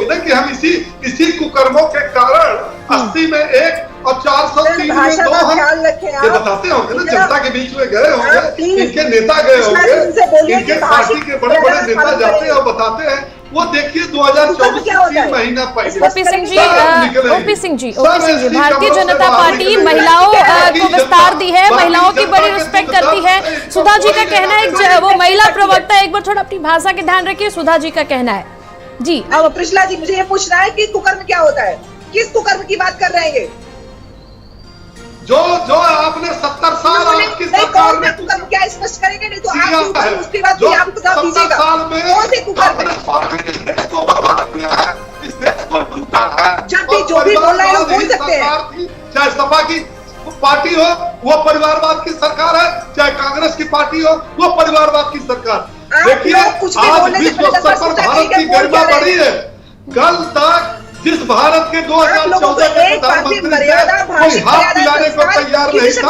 ना कि हम इसी कुकर्मों के कारण 80 में 1 और 403 में 2 ये बताते होंगे ना, जनता के बीच में गए होंगे, इनके नेता गए होंगे, इनके पार्टी के बड़े बड़े नेता जाते हैं और बताते हैं। वो देखिए 2024 3 महीना पहले ओपी सिंह जी, भारतीय जनता पार्टी महिलाओं को विस्तार दी है, महिलाओं की बड़ी रिस्पेक्ट करती है। सुधा जी का कहना है, वो महिला प्रवक्ता, एक बार थोड़ा अपनी भाषा के ध्यान रखिए, सुधा जी का कहना है जी। अब कृष्णा जी मुझे ये पूछना है कि कुकर्म क्या होता है, किस कुकर्म की बात कर रहे हैं ये? जो आपने 70 साल आपकी सरकार में कुकर्म क्या स्पष्ट करेंगे, नहीं तो आप उसके बाद आप जवाब दीजिएगा। कौन से कुकर्म जब भी जो भी बोल रहे हैं लोग बोल सकते हैं। चाहे सपा की पार्टी हो वो परिवारवाद की सरकार है, चाहे कांग्रेस की पार्टी हो वो परिवारवाद की सरकार। देखिए आज विश्व स्तर पर भारत की गरिमा बढ़ी है। कल तक जिस भारत के 2014 के प्रधानमंत्री कोई हाथ मिलाने को तैयार नहीं था,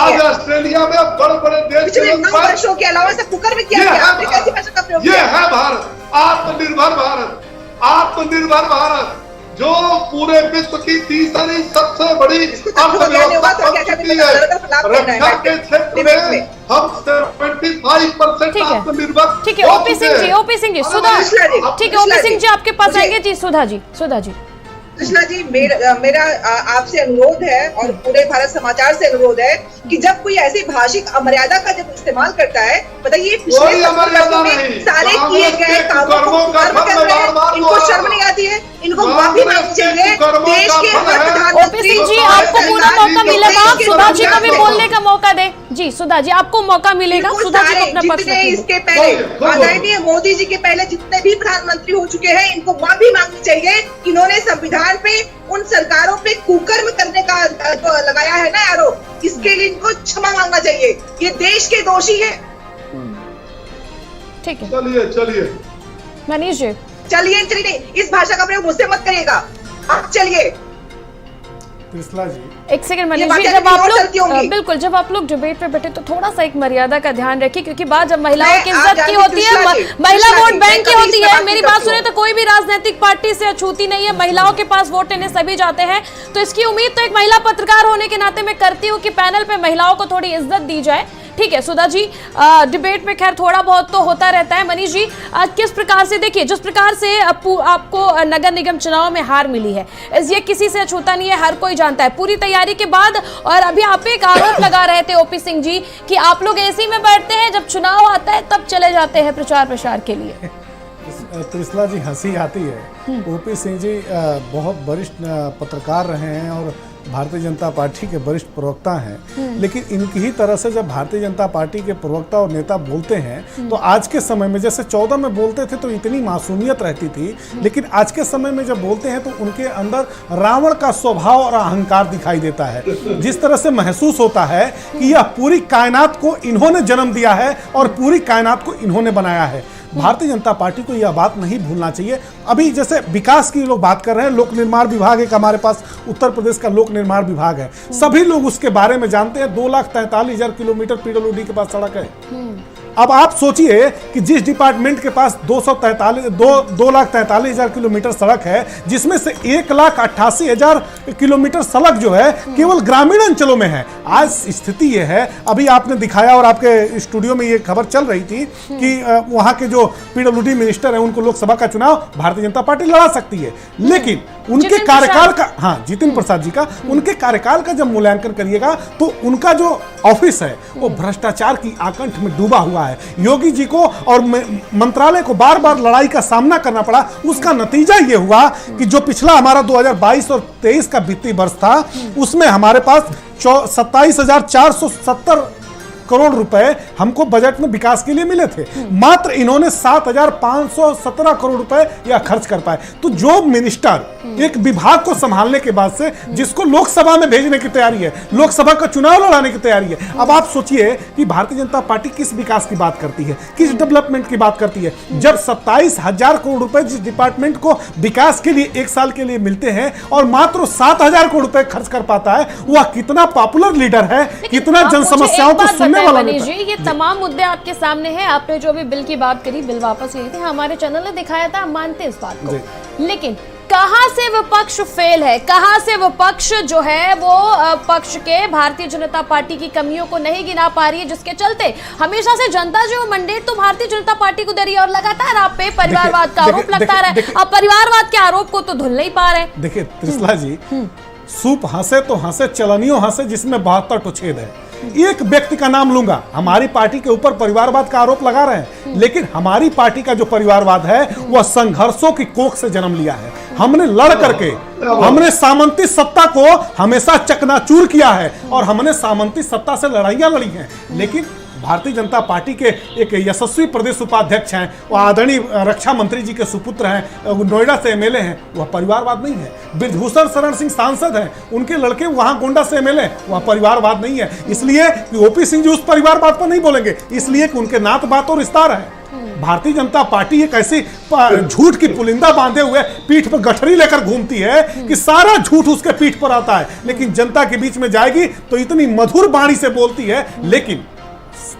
आज ऑस्ट्रेलिया में बड़े बड़े देश के लोग वर्षों के अलावा सब कुकर में किया गया। आपने कैसी भाषा का प्रयोग किया? ये है भारत, आत्मनिर्भर भारत, आत्मनिर्भर भारत, जो पूरे विश्व की तीसरी सबसे बड़ी अर्थव्यवस्था बन चुकी है। रक्षा के क्षेत्र में हम 75% आत्मनिर्भर। ठीक है ओपी सिंह जी, सुधा, ठीक है ओपी सिंह जी आपके पास आएंगे जी। सुधा जी कृष्णा जी, मेरा आपसे अनुरोध है और पूरे भारत समाचार से अनुरोध है कि जब कोई ऐसी भाषिक अमर्यादा का जब इस्तेमाल करता है, बताइए पिछले सारे किए गए कामों को कुकर्म कर रहे हैं, इनको शर्म नहीं आती है? इनको माफी मांगनी चाहिए। देश के ओपी सिंह जी आपको पूरा मौका मिलेगा, सुधा जी को भी बोलने का मौका दे जी। सुधा जी आपको मौका मिलेगा, सुधा जी को अपना पक्ष रखिए। इसके पहले आदरणीय मोदी जी के पहले जितने भी प्रधानमंत्री हो चुके हैं, इनको माफी मांगनी चाहिए। इन्होंने संविधान पे उन सरकारों पे कुकर्म करने का लगाया है ना आरोप, इसके लिए इनको क्षमा मांगना चाहिए। ये देश के दोषी है। ठीक है, चलिए मनीष जी चलिए, इस भाषा का प्रयोग मुझसे मत करिएगा। आप चलिए। एक सेकंड मनीष जी, जब आप लोग बिल्कुल जब आप लोग डिबेट पे बैठे तो थोड़ा सा एक मर्यादा का ध्यान रखिए, क्योंकि बात जब महिलाओं की इज्जत की होती है, महिला वोट बैंक की होती है। मेरी बात सुने तो कोई भी राजनीतिक पार्टी से अछूती नहीं है, महिलाओं के पास वोट लेने सभी जाते हैं। तो इसकी उम्मीद तो एक महिला पत्रकार होने के नाते मैं करती हूँ कि पैनल पे महिलाओं को थोड़ी इज्जत दी जाए। ठीक है सुधा जी, डिबेट में खैर थोड़ा बहुत तो होता रहता है। मनीष जी किस प्रकार से, देखिए जिस प्रकार से आपको नगर निगम चुनाव में हार मिली है, ये किसी से अछूता नहीं है, हर कोई जानता है पूरी तैयारी के बाद। और अभी आप एक आरोप लगा रहे थे ओपी सिंह जी कि आप लोग एसी में बैठते हैं, जब चुनाव आता है तब चले जाते हैं प्रचार प्रसार के लिए। त्रिशला जी हंसी आती है। ओपी सिंह जी बहुत वरिष्ठ पत्रकार रहे हैं और भारतीय जनता पार्टी के वरिष्ठ प्रवक्ता हैं, लेकिन इनकी ही तरह से जब भारतीय जनता पार्टी के प्रवक्ता और नेता बोलते हैं तो आज के समय में, जैसे 14 में बोलते थे तो इतनी मासूमियत रहती थी, लेकिन आज के समय में जब बोलते हैं तो उनके अंदर रावण का स्वभाव और अहंकार दिखाई देता है। जिस तरह से महसूस होता है कि यह पूरी कायनात को इन्होंने जन्म दिया है और पूरी कायनात को इन्होंने बनाया है। भारतीय जनता पार्टी को यह बात नहीं भूलना चाहिए। अभी जैसे विकास की लोग बात कर रहे हैं, लोक निर्माण विभाग एक हमारे पास उत्तर प्रदेश का लोक निर्माण विभाग है, सभी लोग उसके बारे में जानते हैं। 2,43,000 किलोमीटर पीडब्ल्यूडी के पास सड़क है। अब आप सोचिए कि जिस डिपार्टमेंट के पास 2,43,000 किलोमीटर सड़क है, जिसमें से 1,88,000 किलोमीटर सड़क जो है केवल ग्रामीण अंचलों में है। आज स्थिति ये है, अभी आपने दिखाया और आपके स्टूडियो में ये खबर चल रही थी कि वहां के जो पीडब्ल्यूडी मिनिस्टर है उनको लोकसभा का चुनाव भारतीय जनता पार्टी लड़ा सकती है, लेकिन उनके कार्यकाल का, हाँ जितिन प्रसाद जी का, उनके कार्यकाल का जब मूल्यांकन करिएगा तो उनका जो ऑफिस है वो भ्रष्टाचार की आकंठ में डूबा हुआ है। योगी जी को और मंत्रालय को बार बार लड़ाई का सामना करना पड़ा। उसका नतीजा ये हुआ कि जो पिछला हमारा 2022 और 23 का वित्तीय वर्ष था, उसमें हमारे पास 27,470 करोड़ रुपए हमको बजट में विकास के लिए मिले थे, मात्र इन्होंने 7,517 करोड़ रुपए या खर्च कर पाए। तो जो मिनिस्टर एक विभाग को संभालने के बाद से जिसको लोकसभा में भेजने की तैयारी है, लोकसभा का चुनाव लड़ाने की तैयारी है, अब आप सोचिए कि भारतीय जनता पार्टी किस विकास की बात करती है, किस डेवलपमेंट की बात करती है, जब 27,000 करोड़ रुपए जिस डिपार्टमेंट को विकास के लिए एक साल के लिए मिलते हैं और मात्र 7,000 करोड़ रुपए खर्च कर पाता है। वह कितना पॉपुलर लीडर है, कितना जन समस्याओं को सुनने वाला नेता है। ये तमाम मुद्दे आपके सामने हैं। आपने जो भी बिल की बात करी, बिल वापस लिए थे, हमारे चैनल ने दिखाया था, हम मानते हैं इस बात को, लेकिन कहां से विपक्ष फेल है, कहां से विपक्ष जो है वो पक्ष के भारतीय जनता पार्टी की कमियों को नहीं गिना पा रही है, जिसके चलते हमेशा से जनता जो मैंडेट तो भारतीय जनता पार्टी को दे रही है और लगातार आप पे परिवारवाद का आरोप लगता रहा है। अब परिवारवाद के आरोप को तो धुल नहीं पा रहे। देखिए त्रिशला जी, सूप हंसे तो हंसे, चलनियों हंसे जिसमें 72 तो छेद है। एक व्यक्ति का नाम लूंगा, हमारी पार्टी के ऊपर परिवारवाद का आरोप लगा रहे हैं, लेकिन हमारी पार्टी का जो परिवारवाद है वह संघर्षों की कोख से जन्म लिया है। हमने लड़ करके, हमने सामंती सत्ता को हमेशा चकनाचूर किया है और हमने सामंती सत्ता से लड़ाइयां लड़ी हैं। लेकिन भारतीय जनता पार्टी के एक यशस्वी प्रदेश उपाध्यक्ष हैं, वो आदरणीय रक्षा मंत्री जी के सुपुत्र हैं, नोएडा से एमएलए हैं, वह परिवारवाद नहीं है। ब्रजभूषण शरण सिंह सांसद हैं, उनके लड़के वहां गोंडा से एमएलए, वह परिवारवाद नहीं है। इसलिए कि ओपी सिंह जी उस परिवारवाद पर नहीं बोलेंगे, इसलिए कि उनके नात बात और रिश्ता है। भारतीय जनता पार्टी एक ऐसी झूठ की पुलिंदा बांधे हुए पीठ पर गठरी लेकर घूमती है कि सारा झूठ उसके पीठ पर आता है, लेकिन जनता के बीच में जाएगी तो इतनी मधुर वाणी से बोलती है। लेकिन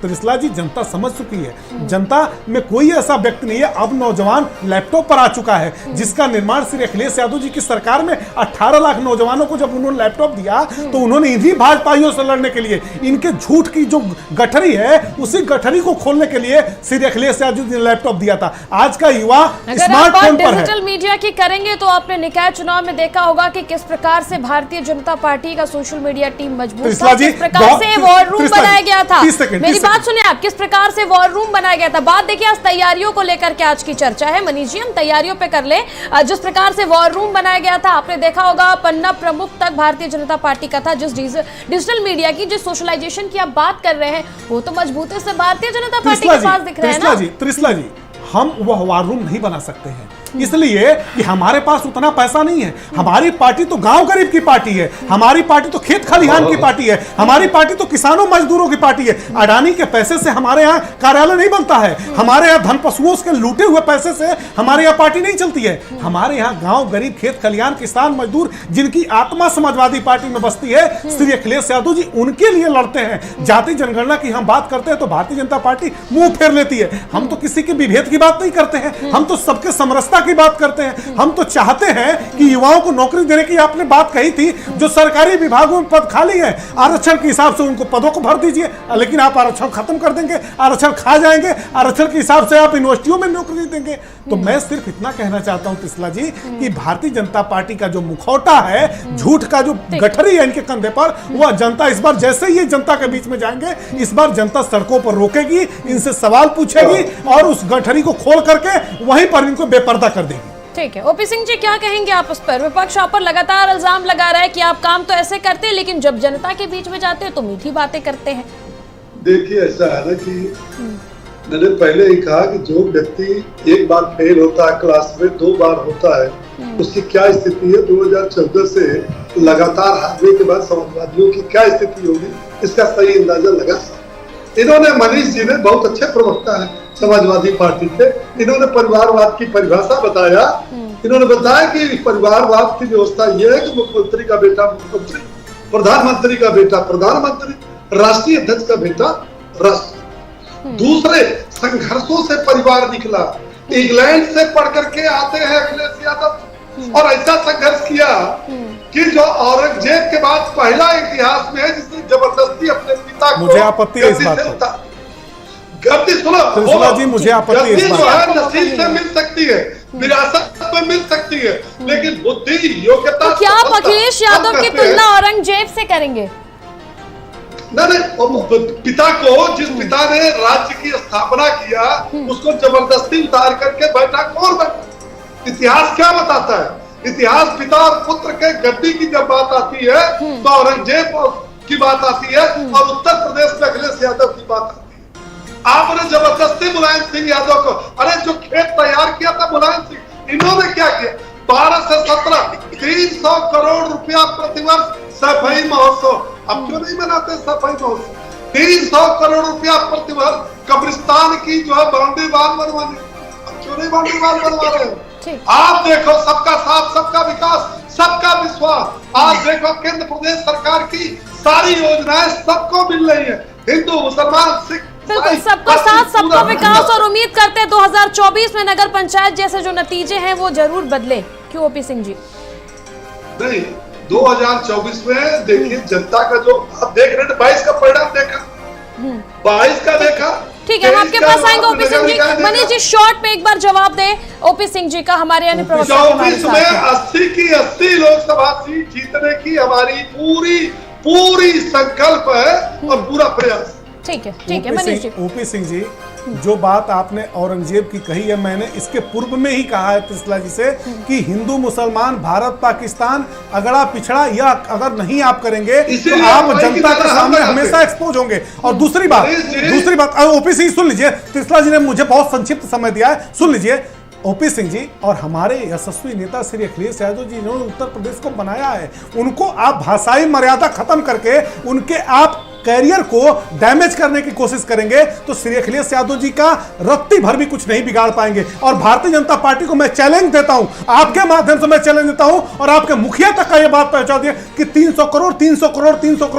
त्रिशला जी, जनता समझ चुकी है, जनता में कोई ऐसा व्यक्ति नहीं है। अब नौजवान लैपटॉप पर आ चुका है, जिसका निर्माण श्री अखिलेश यादव जी की सरकार में 18 लाख नौजवानों को जब उन्होंने लैपटॉप दिया तो उन्होंने इन्हीं भाजपाइयों से लड़ने के लिए, इनके झूठ की जो गठरी है उसी गठरी को खोलने के लिए श्री अखिलेश यादव जी ने लैपटॉप दिया था। आज का युवा स्मार्टफोन पर है। डिजिटल मीडिया की करेंगे तो आपने निकाय चुनाव में देखा होगा कि किस प्रकार से भारतीय जनता पार्टी का सोशल मीडिया टीम मजबूत था, किस प्रकार से वॉर रूम बनाया गया था। मेरी बात सुनिए आप, किस प्रकार से वॉर रूम बनाया गया था। बात देखिए आज तैयारियों को लेकर के आज की चर्चा है। मनीष जी, हम तैयारियों पे कर ले। जिस प्रकार से वॉर रूम बनाया गया था, आपने देखा होगा पन्ना प्रमुख तक भारतीय जनता पार्टी का था। जिस डिजिटल मीडिया की, जिस सोशलाइजेशन की आप बात कर रहे हैं, वो तो मजबूती से भारतीय जनता पार्टी के पास दिख रहे हैं ना। त्रिशला जी, हम वह वॉर रूम नहीं बना सकते हैं, इसलिए कि हमारे पास उतना पैसा नहीं है। हमारी पार्टी तो गांव गरीब की पार्टी है, हमारी पार्टी तो खेत खलिहान की पार्टी है, हमारी पार्टी तो किसानों मजदूरों की पार्टी है। अडानी के पैसे से हमारे यहाँ कार्यालय नहीं बनता है, हमारे यहाँ धन पशुओं के लूटे हुए पैसे से हमारे यहाँ पार्टी नहीं चलती है। हमारे यहाँ गांव गरीब, खेत खलिहान, किसान मजदूर, जिनकी आत्मा समाजवादी पार्टी में बसती है, श्री अखिलेश यादव जी उनके लिए लड़ते हैं। जाति जनगणना की हम बात करते हैं तो भारतीय जनता पार्टी मुंह फेर लेती है। हम तो किसी के विभेद की बात नहीं करते हैं, हम तो सबके समरसता की बात करते हैं। हम तो चाहते हैं कि युवाओं को नौकरी देने की आपने बात कही थी, जो सरकारी विभागों में पद खाली है, आरक्षण के हिसाब से उनको पदों को भर दीजिए। लेकिन आप आरक्षण खत्म कर देंगे, आरक्षण खा जाएंगे, आरक्षण के हिसाब से आप यूनिवर्सिटियों में नौकरी देंगे। तो मैं सिर्फ इतना कहना चाहता हूं त्रिशला जी कि भारतीय जनता पार्टी का जो मुखौटा है, झूठ का जो गठरी है इनके कंधे पर, वह जनता इस बार जैसे ही जनता के बीच में जाएंगे, इस बार जनता सड़कों पर रोकेगी, इनसे सवाल पूछेगी और उस गठरी को खोल करके वहीं पर इनको बेपर्दा कर देगी। ठीक है, ओपी सिंह जी, क्या कहेंगे आप उस पर? विपक्ष आप पर लगातार इल्जाम लगा रहा है कि आप काम तो ऐसे करते हैं, लेकिन जब जनता के बीच में जाते हैं तो मीठी बातें करते हैं। देखिए, ऐसा है ना कि मैंने पहले ही कहा कि जो व्यक्ति एक बार फेल होता है क्लास में, 2 बार होता है, उसकी क्या स्थिति है। 2014 से लगातार हारने के बाद समाजवादियों की क्या स्थिति होगी, इसका सही अंदाजा लगा सकते। इन्होंने, मनीष जी ने, बहुत अच्छे प्रवक्ता है समाजवादी पार्टी के, इन्होंने परिवारवाद की परिभाषा बताया। इन्होंने बताया कि परिवारवाद की व्यवस्था यह है कि मुख्यमंत्री का बेटा मुख्यमंत्री, प्रधानमंत्री का बेटा प्रधानमंत्री, राष्ट्रीय अध्यक्ष का बेटा राष्ट्र। दूसरे संघर्षों से परिवार निकला। इंग्लैंड से पढ़ करके आते हैं अखिलेश यादव, और ऐसा संघर्ष किया कि जो औरंगजेब के बाद पहला इतिहास में है जिसने जबरदस्ती अपने पिता को, मुझे आपत्ति है इस बात पर। गलती सुनो जी, मुझे आपत्ति है इस बात पर। नसीब से मिल सकती है, विरासत में मिल सकती है, लेकिन बुद्धि, योग्यता। तो क्या आप अखिलेश यादव की तुलना औरंगजेब से करेंगे? नहीं, पिता को, जिस पिता ने राज्य की स्थापना किया, उसको जबरदस्ती उतार करके बैठा कौन बैठा? इतिहास क्या बताता है? इतिहास पिता और पुत्र के गद्दी की जब बात आती है तो औरंगजेब की बात आती है और उत्तर प्रदेश में अखिलेश यादव की बात आती है। आपने जबरदस्ती मुलायम सिंह यादव को, अरे जो खेत तैयार किया था मुलायम सिंह, इन्होंने क्या किया? 12 से 17 300 करोड़ रुपया प्रतिवर्ष सफाई महोत्सव। अब क्यों नहीं मनाते सफाई महोत्सव? 300 करोड़ रुपया प्रतिवर्ष कब्रिस्तान की जो है बाउंड्री वाल बनवाने, अब क्यों नहीं बाउंड्री वाल बनवा रहे हो? आप देखो, सबका साथ, सबका विकास, सबका विश्वास। आज देखो केंद्र प्रदेश सरकार की सारी योजनाएं सबको मिल रही है, हिंदू मुसलमान सिख। बिल्कुल, सबका साथ सबका विकास, और उम्मीद करते हैं 2024 में नगर पंचायत जैसे जो नतीजे हैं वो जरूर बदले। क्यों ओपी सिंह जी? नहीं, 2024 में देखिए जनता का जो आप देख रहे हैं, 22 का परिणाम देखा, 22 का देखा। ठीक है, हम आपके पास आएंगे ओपी सिंह जी। मनीष जी शॉर्ट में एक बार जवाब दें ओपी सिंह जी का, हमारे अन्य प्रवक्ता। 24 में 80 की 80 लोकसभा सीट जीतने की हमारी पूरी संकल्प है और पूरा प्रयास। ठीक है मनीष जी। ओपी सिंह जी, जो बात आपने औरंगजेब की कही है, मैंने इसके पूर्व में ही कहा है त्रिशला जी से कि हिंदू मुसलमान, भारत पाकिस्तान अगड़ा पिछड़ा यह अगर नहीं आप करेंगे तो आप जनता के सामने हमेशा एक्सपोज होंगे। और दूसरी बात ओपी सिंह सुन लीजिए, त्रिशला जी ने मुझे बहुत संक्षिप्त समय दिया है, सुन लीजिए। ओपी सिंह जी और हमारे यशस्वी नेता श्री अखिलेश यादव जी, जिन्होंने उत्तर प्रदेश को बनाया है, उनको आप भाषाई मर्यादा खत्म करके उनके आप कैरियर को डैमेज करने की कोशिश करेंगे तो श्री अखिलेश यादव जी का रत्ती भर भी कुछ नहीं बिगाड़ पाएंगे। और भारतीय जनता पार्टी को मैं चैलेंज देता हूं, आपके माध्यम से मैं चैलेंज देता हूं और आपके मुखिया तक का यह बात पहुंचा दिया कि 300 करोड़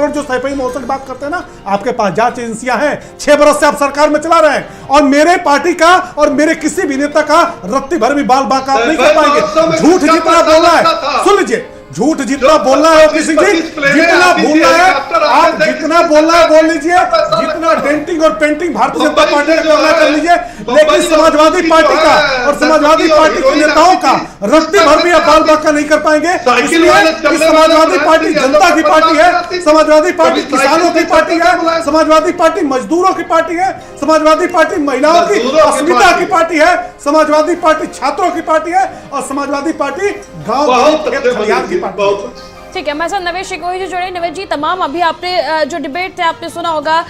जो सफाई महोत्सव की बात करते हैं ना, आपके पास जांच एजेंसियां हैं, 6 बरस से आप सरकार में चला रहे हैं और मेरे पार्टी का और मेरे किसी भी नेता का रत्ती भर भी बाल बाका आप नहीं कर पाएंगे। झूठ जितना बोलना है, सुन लीजिए, झूठ जितना बोलना है ओपी सिंह जी, जितना बोलना है आप जितना बोलना है बोल लीजिए, जितना डेंटिंग और पेंटिंग भारतीय जनता पार्टी का करना कर लीजिए, लेकिन समाजवादी पार्टी का और समाजवादी पार्टी के नेताओं का रत्ती भर भी आप बाल बाका नहीं कर पाएंगे। इसलिए समाजवादी पार्टी जनता की पार्टी है, समाजवादी पार्टी किसानों की पार्टी है, समाजवादी पार्टी मजदूरों की पार्टी है, समाजवादी पार्टी महिलाओं की अस्मिता की पार्टी है, समाजवादी पार्टी छात्रों की पार्टी है और समाजवादी पार्टी गाँव की। ठीक है, मैं सर नवेश शिकोही जी जुड़े। नवेश जी, तमाम अभी आपने जो डिबेट थे आपने सुना होगा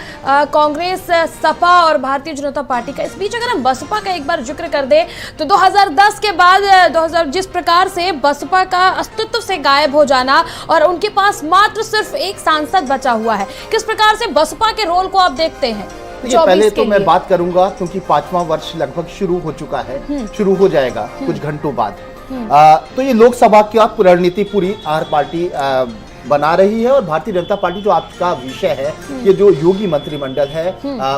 कांग्रेस, सपा और भारतीय जनता पार्टी का। इस बीच अगर हम बसपा का एक बार जिक्र कर दे तो 2010 के बाद जिस प्रकार से बसपा का अस्तित्व से गायब हो जाना और उनके पास मात्र सिर्फ एक सांसद बचा हुआ है, किस प्रकार से बसपा के रोल को आप देखते हैं? पहले तो मैं बात करूंगा क्योंकि 5वां वर्ष लगभग शुरू हो चुका है, शुरू हो जाएगा कुछ घंटों बाद। तो ये लोकसभा की आप रणनीति पूरी आर पार्टी बना रही है और भारतीय जनता पार्टी जो आपका विषय है, ये जो योगी मंत्रिमंडल है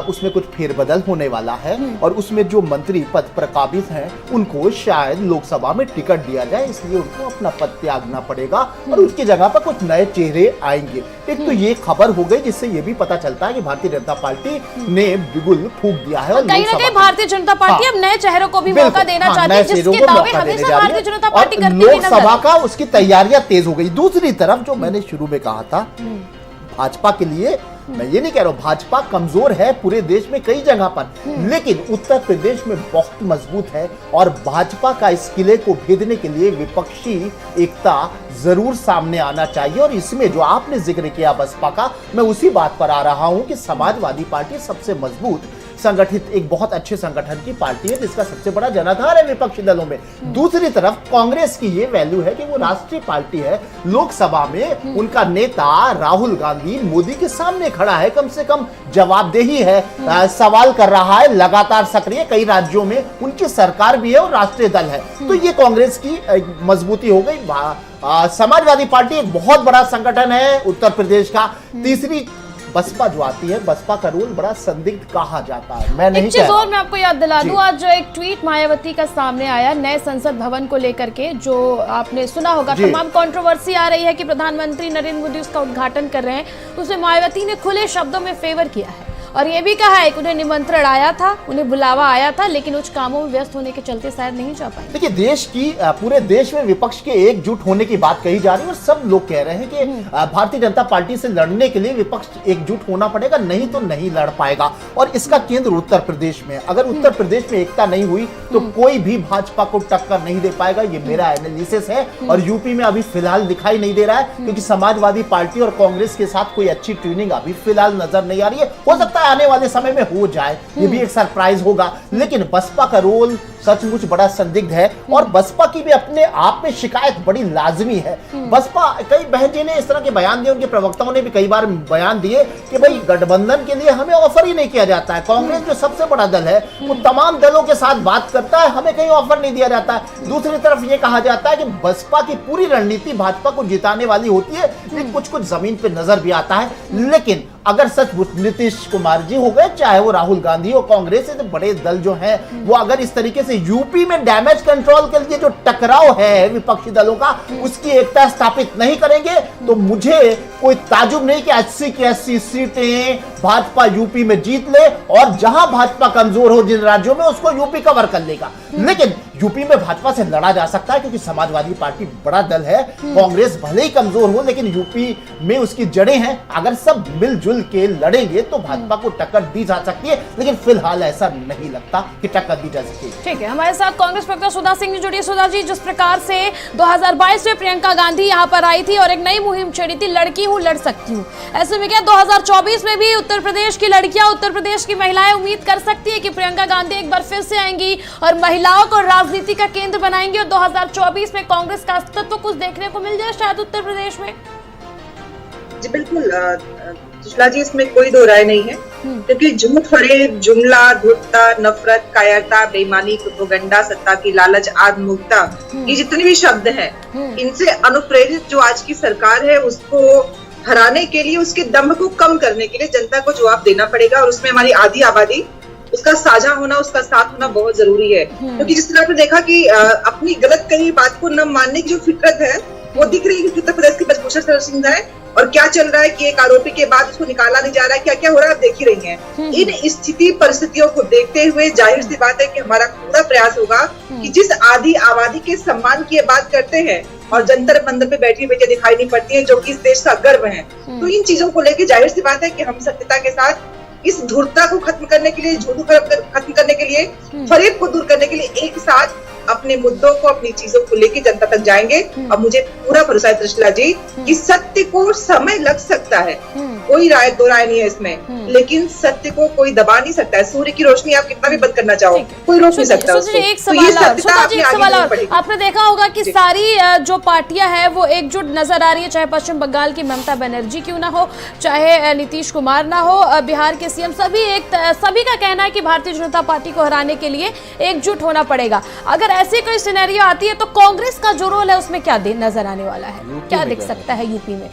उसमें कुछ फेरबदल होने वाला है और उसमें जो मंत्री पद पर काबिज हैं उनको शायद लोकसभा में टिकट दिया जाए, इसलिए उनको अपना पद त्यागना पड़ेगा और उसकी जगह पर कुछ नए चेहरे आएंगे। एक तो ये खबर हो गई जिससे ये भी पता चलता है कि भारतीय जनता पार्टी ने बिगुल फूंक दिया है और कहीं ना कहीं भारतीय जनता पार्टी अब नए चेहरों को भी मौका देना चाहती है, जिसके दावे हमेशा भारतीय जनता पार्टी करती हुई नजर। लोकसभा का उसकी तैयारियां तेज हो गई। दूसरी तरफ जो मैंने शुरू में कहा था, भाजपा के लिए मैं ये नहीं कह रहा हूं भाजपा कमजोर है पूरे देश में कई जगह पर, लेकिन उत्तर प्रदेश में बहुत मजबूत है और भाजपा का इस किले को भेदने के लिए विपक्षी एकता जरूर सामने आना चाहिए। और इसमें जो आपने जिक्र किया बसपा का, मैं उसी बात पर आ रहा हूं कि समाजवादी पार्टी सबसे मजबूत संगठित एक बहुत अच्छे संगठन की पार्टी है जिसका सबसे बड़ा जनाधार है विपक्षी दलों में। दूसरी तरफ कांग्रेस की ये वैल्यू है कि वो राष्ट्रीय पार्टी है, लोकसभा में उनका नेता राहुल गांधी मोदी के सामने खड़ा है, कम से कम जवाबदेही है, सवाल कर रहा है, लगातार सक्रिय, कई राज्यों में उनकी सरकार भी है और राष्ट्रीय दल है, तो ये कांग्रेस की मजबूती हो गई। समाजवादी पार्टी एक बहुत बड़ा संगठन है उत्तर प्रदेश का। तीसरी बसपा जो आती है, बसपा का रोल बड़ा संदिग्ध कहा जाता है। मैं नहीं कह रहा। मैं आपको याद दिला दूं, आज जो एक ट्वीट मायावती का सामने आया नए संसद भवन को लेकर के, जो आपने सुना होगा, तमाम कंट्रोवर्सी आ रही है कि प्रधानमंत्री नरेंद्र मोदी उसका उद्घाटन कर रहे हैं, उसमें मायावती ने खुले शब्दों में फेवर किया है और ये भी कहा है कि उन्हें निमंत्रण आया था, उन्हें बुलावा आया था, लेकिन कुछ कामों में व्यस्त होने के चलते शायद नहीं जा पाए। देखिए, पूरे देश में विपक्ष के एकजुट होने की बात कही जा रही है और सब लोग कह रहे हैं कि भारतीय जनता पार्टी से लड़ने के लिए विपक्ष एकजुट होना पड़ेगा, नहीं तो नहीं लड़ पाएगा। और इसका केंद्र उत्तर प्रदेश में, अगर उत्तर प्रदेश में एकता नहीं हुई तो कोई भी भाजपा को टक्कर नहीं दे पाएगा, ये मेरा एनालिसिस है। और यूपी में अभी फिलहाल दिखाई नहीं दे रहा है, क्योंकि समाजवादी पार्टी और कांग्रेस के साथ कोई अच्छी ट्यूनिंग अभी फिलहाल नजर नहीं आ रही है। हो सकता है आने वाले समय में हो जाए, ये भी एक सरप्राइज होगा। लेकिन बसपा का रोल सचमुच बड़ा संदिग्ध है और बसपा की भी अपने आप में शिकायत बड़ी लाजमी है। बसपा, कई बहन जी ने इस तरह के बयान दिए, उनके प्रवक्ताओं ने भी कई बार बयान दिए कि भाई गठबंधन के लिए हमें ऑफर ही नहीं किया जाता है। कांग्रेस जो सबसे बड़ा दल है वो तमाम दलों के साथ बात करता है, हमें कहीं ऑफर नहीं दिया जाता है। दूसरी तरफ ये कहा जाता है कि बसपा की पूरी रणनीति भाजपा को जिताने वाली होती है, लेकिन कुछ कुछ जमीन पे नजर भी आता है। लेकिन अगर सच नीतीश कुमार जी हो गए, चाहे वो राहुल गांधी हो, कांग्रेस से बड़े दल जो हैं वो अगर इस तरीके से यूपी में डैमेज कंट्रोल के लिए जो टकराव है विपक्षी दलों का, उसकी एकता स्थापित नहीं करेंगे तो मुझे कोई ताजुब नहीं कि 80 की 80 सीटें भाजपा यूपी में जीत ले और जहां भाजपा कमजोर हो जिन राज्यों में, उसको यूपी कवर कर लेगा। लेकिन यूपी में भाजपा से लड़ा जा सकता है क्योंकि समाजवादी पार्टी बड़ा दल है। कांग्रेस भले ही कमजोर हो लेकिन यूपी में उसकी जड़ें हैं। अगर सब मिलजुल के लड़ेंगे तो भाजपा को टक्कर दी जा सकती है, लेकिन फिलहाल ऐसा नहीं लगता कि टक्कर दी जा सकती है। ठीक है, हमारे साथ कांग्रेस प्रवक्ता सुधा सिंह जी जुड़ी। सुधा जी, जिस प्रकार से 2022 में प्रियंका गांधी यहाँ पर आई थी और एक नई मुहिम छेड़ी थी, लड़की हूँ लड़ सकती हूँ, ऐसे में क्या 2024 में भी उत्तर प्रदेश की लड़कियां, उत्तर प्रदेश की महिलाएं उम्मीद कर सकती है कि प्रियंका गांधी एक बार फिर से आएंगी और महिलाओं को राजनीति का केंद्र बनाएंगी और 2024 में कांग्रेस का अस्तित्व कुछ देखने को मिल जाए शायद उत्तर प्रदेश में? जी बिल्कुल सुषमा जी, इसमें कोई दो राय नहीं है, क्योंकि झूठ, फरेब, जुमला, धूर्तता, नफरत, कायरता, बेईमानी, प्रोपेगेंडा, सत्ता की लालच, आत्ममुक्ता, ये जितने भी शब्द हैं, इनसे अनुप्रेरित जो आज की सरकार है उसको हराने के लिए, उसके दम्भ को कम करने के लिए जनता को जवाब देना पड़ेगा। और उसमें हमारी आधी आबादी, उसका साझा होना, उसका साथ होना बहुत जरूरी है। क्योंकि जिस तरह आपने देखा कि अपनी गलत कही बात को न मानने की जो फितरत है वो दिख रही है कि उत्तर प्रदेश की ब्रजभूषण सिंह है और क्या चल रहा है कि एक आरोपी के बाद उसको निकाला नहीं जा रहा है, क्या क्या हो रहा है आप देख ही रही हैं। इन स्थिति परिस्थितियों को देखते हुए जाहिर सी बात है कि हमारा पूरा प्रयास होगा कि जिस आधी आबादी के सम्मान की बात करते हैं और जंतर मंदिर पे बैठी बेटियां दिखाई नहीं पड़ती है, जो कि इस देश का गर्व है, तो इन चीजों को लेकर जाहिर सी बात है कि हम सत्यता के साथ इस धूर्तता को खत्म करने के लिए, झूठ को खत्म करने के लिए, फरेब को दूर करने के लिए एक साथ अपने मुद्दों को, अपनी चीजों को लेकर जनता तक जाएंगे। और मुझे पूरा भरोसा है त्रिशला जी कि सत्य को समय लग सकता है, कोई दो राय नहीं है इसमें, लेकिन सत्य को कोई दबा नहीं सकता है। सूर्य की रोशनी आप कितना भी बंद करना चाहो, कोई रोक नहीं सकता उसको। एक सवाल और, आपने देखा होगा कि सारी जो पार्टियां हैं वो एकजुट नजर आ रही है, चाहे पश्चिम बंगाल की ममता बनर्जी क्यों ना हो, चाहे नीतीश कुमार ना हो, बिहार के सीएम, सभी का कहना है कि भारतीय जनता पार्टी को हराने के लिए एकजुट होना पड़ेगा। अगर ऐसी कोई सिनेरियो आती है तो कांग्रेस का जो रोल है उसमें क्या नजर आने वाला है, क्या दिख सकता है यूपी में?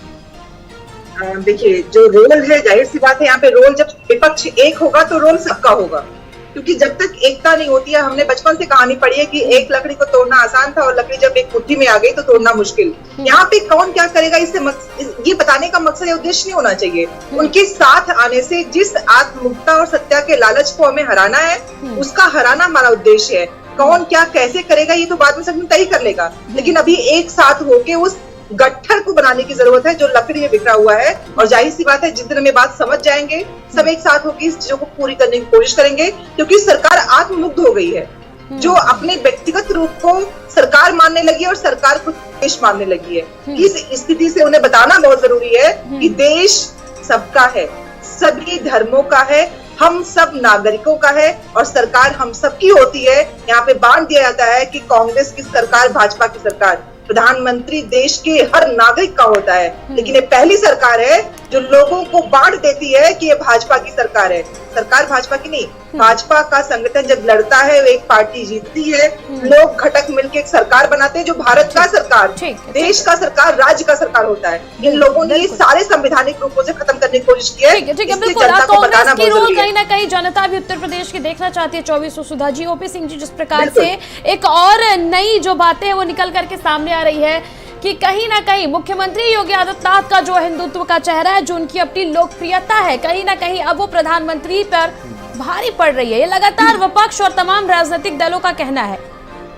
देखिए, जो रोल है जाहिर सी बात है, यहाँ पे रोल जब विपक्ष एक होगा तो रोल सबका होगा, क्योंकि जब तक एकता नहीं होती है, हमने बचपन से कहानी पढ़ी है कि एक लकड़ी को तोड़ना आसान था और लकड़ी जब एक मुट्ठी में आ गई तो तोड़ना मुश्किल। यहाँ पे कौन क्या करेगा इससे ये बताने का मकसद या उद्देश्य नहीं होना चाहिए। उनके साथ आने से जिस आत्ममुक्ता और सत्या के लालच को हमें हराना है, उसका हराना हमारा उद्देश्य है। कौन क्या कैसे करेगा ये तो बाद में सब तय कर लेगा, लेकिन अभी एक साथ होके उस गट्ठर को बनाने की जरूरत है जो लकड़ी में बिखरा हुआ है। और जाहिर सी बात है जिस दिन में बात समझ जाएंगे, सब एक साथ होकर इस चीजों को पूरी करने की कोशिश करेंगे, क्योंकि सरकार आत्ममुग्ध हो गई है, जो अपने व्यक्तिगत रूप को सरकार मानने लगी है और सरकार को देश मानने लगी है। इस स्थिति से उन्हें बताना बहुत जरूरी है कि देश सबका है, सभी धर्मों का है, हम सब नागरिकों का है और सरकार हम सबकी होती है। यहाँ पे बांट दिया जाता है कि कांग्रेस की सरकार, भाजपा की सरकार, प्रधानमंत्री देश के हर नागरिक का होता है, लेकिन ये पहली सरकार है जो लोगों को बांट देती है कि ये भाजपा की सरकार है। सरकार भाजपा की नहीं, भाजपा का संगठन जब लड़ता है, एक पार्टी जीतती है, लोग घटक मिलकर एक सरकार बनाते हैं जो भारत का सरकार, देश का सरकार, राज्य का सरकार होता है। इन लोगों ने ये सारे संवैधानिक रूपों से खत्म करने की कोशिश की है। कांग्रेस की रोल कहीं ना कहीं जनता भी उत्तर प्रदेश की देखना चाहती है 24 सुधा जी। ओपी सिंह जी, जिस प्रकार से एक और नई जो बातें हैं वो निकल करके सामने आ रही है कि कहीं ना कहीं मुख्यमंत्री योगी आदित्यनाथ का जो हिंदुत्व का चेहरा है, जो उनकी अपनी लोकप्रियता है, कहीं ना कहीं अब वो प्रधानमंत्री पर भारी पड़ रही है। ये लगातार विपक्ष और तमाम राजनीतिक दलों का कहना है।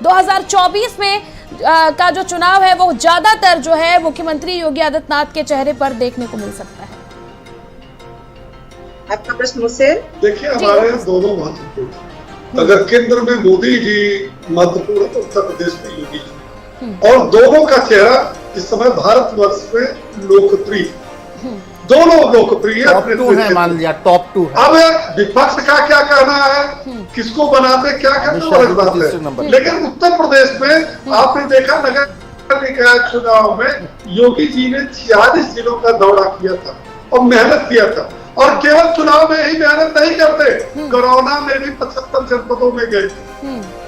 2024 में का जो चुनाव है वो ज्यादातर जो है मुख्यमंत्री योगी आदित्यनाथ के चेहरे पर देखने को मिल सकता है। आपका प्रश्न मुझसे? देखिए, हमारे यहाँ दोनों महत्वपूर्ण। अगर केंद्र में मोदी जी महत्वपूर्ण है तो उत्तर प्रदेश में योगी जी, और दोनों का चेहरा इस समय भारतवर्ष में लोकप्रिय, दोनों लोकप्रिय टॉप 2 है, मान लिया टॉप 2 है। अब विपक्ष का क्या कहना है, किसको बनाते क्या करते अलग बात है, लेकिन उत्तर प्रदेश में आपने देखा नगर निकाय चुनाव में योगी जी ने 46 जिलों का दौरा किया था और मेहनत किया था, और केवल चुनाव में ही मेहनत नहीं करते, कोरोना में भी 75 जनपदों में गए।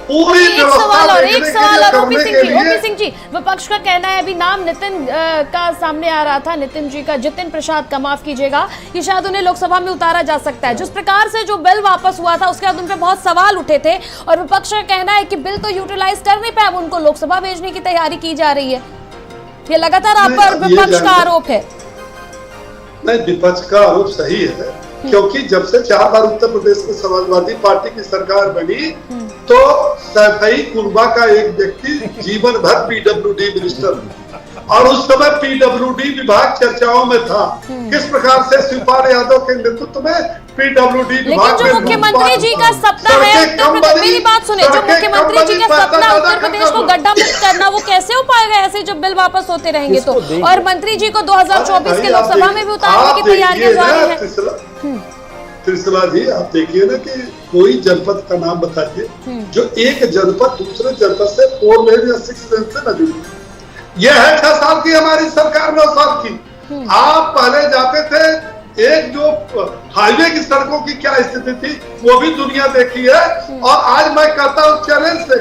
पूरी एक सवाल और ओपी सिंह जी, विपक्ष का कहना है, अभी नाम नितिन का सामने आ रहा था, नितिन जी का, जितिन प्रसाद का, माफ कीजिएगा, कि शायद उन्हें लोकसभा में उतारा जा सकता है। जिस प्रकार से जो बिल वापस हुआ था उसके बाद उन पर बहुत सवाल उठे थे, और विपक्ष का कहना है कि बिल तो यूटिलाइज कर नहीं पाए, अब उनको लोकसभा भेजने की तैयारी की जा रही है। ये लगातार आप पर विपक्ष का आरोप है। नहीं, विपक्ष का आरोप सही है, क्योंकि जब से 4 बार उत्तर प्रदेश में समाजवादी पार्टी की सरकार बनी तो सैफई कुर्बा का एक व्यक्ति जीवन भर पीडब्ल्यूडी मिनिस्टर, और उस समय पीडब्ल्यूडी विभाग चर्चाओं में था। किस प्रकार से शिवपाल यादव के नेतृत्व में पीडब्ल्यूडी विभाग, लेकिन जो मुख्यमंत्री जी का सपना है उत्तर प्रदेश, मेरी बात सुने, जो मुख्यमंत्री जी का सपना उत्तर प्रदेश को गड्ढा मुक्त करना, वो कैसे हो पाएगा ऐसे जब बिल वापस होते रहेंगे तो? और मंत्री जी को 2024 के लोकसभा में भी उतारने की तैयारियां जारी है। त्रिशला जी, आप देखिए ना कि कोई जनपद का नाम बताइए जो एक जनपद दूसरे जनपद से 4 लेन या 6 लेन से न जुड़ी। यह है 6 साल की हमारी सरकार, 9 साल की। आप पहले जाते थे, एक जो हाईवे की सड़कों की क्या स्थिति थी वो भी दुनिया देखी है, और आज मैं कहता हूँ चैलेंज से,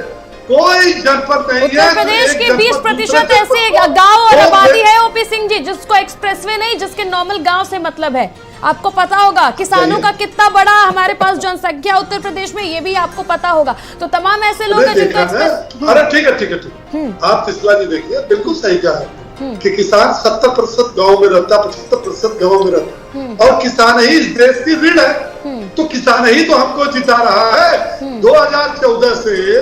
कोई जनपद नहीं है उत्तर प्रदेश के 20% ऐसे गांव और आबादी है ओपी सिंह जी जिसको एक्सप्रेसवे नहीं, जिसके नॉर्मल गांव से मतलब है। आपको पता होगा किसानों का कितना बड़ा हमारे पास जनसंख्या उत्तर प्रदेश में, ये भी आपको पता होगा। तो तमाम ऐसे लोग हैं जिनका अरे ठीक है, आप त्रिशला जी देखिए, बिल्कुल सही कहा है कि किसान 70% गाँव में रहता, 75% गाँव में रहता, और किसान ही इस देश की रीढ़ है, तो किसान ही तो हमको जिता रहा है। 2014 से ये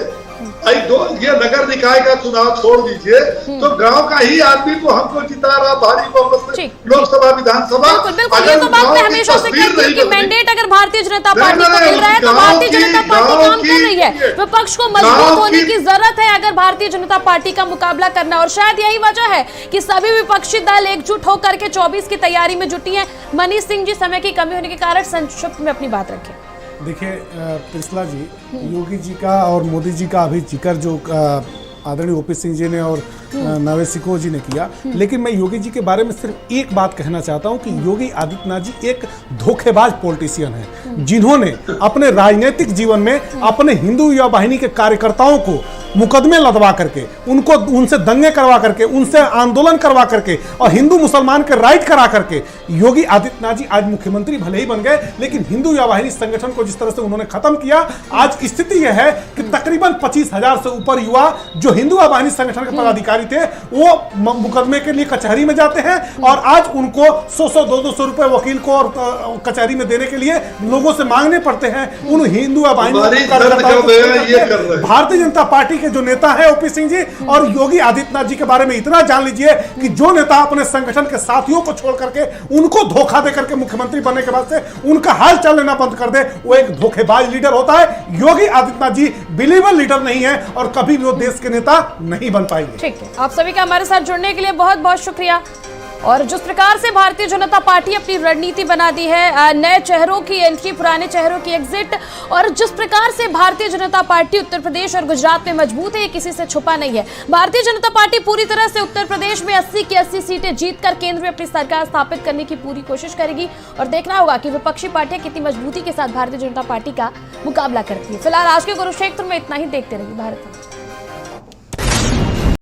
नगर निकाय का चुनाव छोड़ दीजिए, तो गांव का ही आदमी तो हमको जिता रहा भारी बहुमत से लोकसभा विधानसभा। बिल्कुल, ये तो बात मैं हमेशा से कहती हूँ कि मैंडेट अगर भारतीय जनता पार्टी को मिल रहा है तो भारतीय जनता पार्टी काम कर रही है। विपक्ष को मजबूत होने की जरूरत है अगर भारतीय जनता पार्टी का मुकाबला करना, और शायद यही वजह है कि सभी विपक्षी दल एकजुट होकर के 24 की तैयारी में जुटी है। मनीष सिंह जी, समय की कमी होने के कारण संक्षिप्त में अपनी बात रखें। देखिए त्रिशला जी, योगी जी का और मोदी जी का अभी जिक्र जो आदरणीय ओपी सिंह जी ने और नवेश सिकोह जी ने किया, लेकिन मैं योगी जी के बारे में सिर्फ एक बात कहना चाहता हूं कि योगी आदित्यनाथ जी एक धोखेबाज पॉलिटिशियन है, जिन्होंने अपने राजनीतिक जीवन में अपने हिंदू युवा वाहिनी के कार्यकर्ताओं को मुकदमे लदवा करके, उनसे दंगे करवा करके, उनसे आंदोलन करवा करके और हिंदू मुसलमान के राइट करा करके योगी आदित्यनाथ जी आज मुख्यमंत्री भले ही बन गए, लेकिन हिंदू युवा वाहिनी संगठन को जिस तरह से उन्होंने खत्म किया, आज स्थिति यह है कि तकरीबन 25,000 से ऊपर युवा जो हिंदू युवा वाहिनी संगठन के पदाधिकारी थे वो मुकदमे के लिए कचहरी में जाते हैं, और आज उनको 100-200 रुपए वकील को और कचहरी में देने के लिए लोगों से मांगने पड़ते हैं। उन हिंदू युवा वाहिनी भारतीय जनता पार्टी जो नेता है ओपी सिंह जी और योगी आदित्यनाथ जी के बारे में इतना जान लीजिए कि जो नेता अपने संगठन के साथियों को छोड़ करके उनको धोखा दे करके मुख्यमंत्री बनने के बाद से उनका हाल चाल लेना बंद कर दे, वो एक धोखेबाज लीडर होता है। योगी आदित्यनाथ जी बिलीवर लीडर नहीं है और कभी भी वो देश के नेता नहीं बन पाएंगे। ठीक है, आप सभी का हमारे साथ जुड़ने के लिए बहुत बहुत शुक्रिया। और जिस प्रकार से भारतीय जनता पार्टी अपनी रणनीति बना दी है, नए चेहरों की एंट्री, पुराने चेहरों की एग्जिट, और जिस प्रकार से भारतीय जनता पार्टी उत्तर प्रदेश और गुजरात में मजबूत है, ये किसी से छुपा नहीं है। भारतीय जनता पार्टी पूरी तरह से उत्तर प्रदेश में 80 की 80 सीटें जीतकर केंद्र में अपनी सरकार स्थापित करने की पूरी कोशिश करेगी, और देखना होगा कि विपक्षी पार्टियां कितनी मजबूती के साथ भारतीय जनता पार्टी का मुकाबला करती है। फिलहाल आज के कुरुक्षेत्र में इतना ही, देखते रहिए भारत।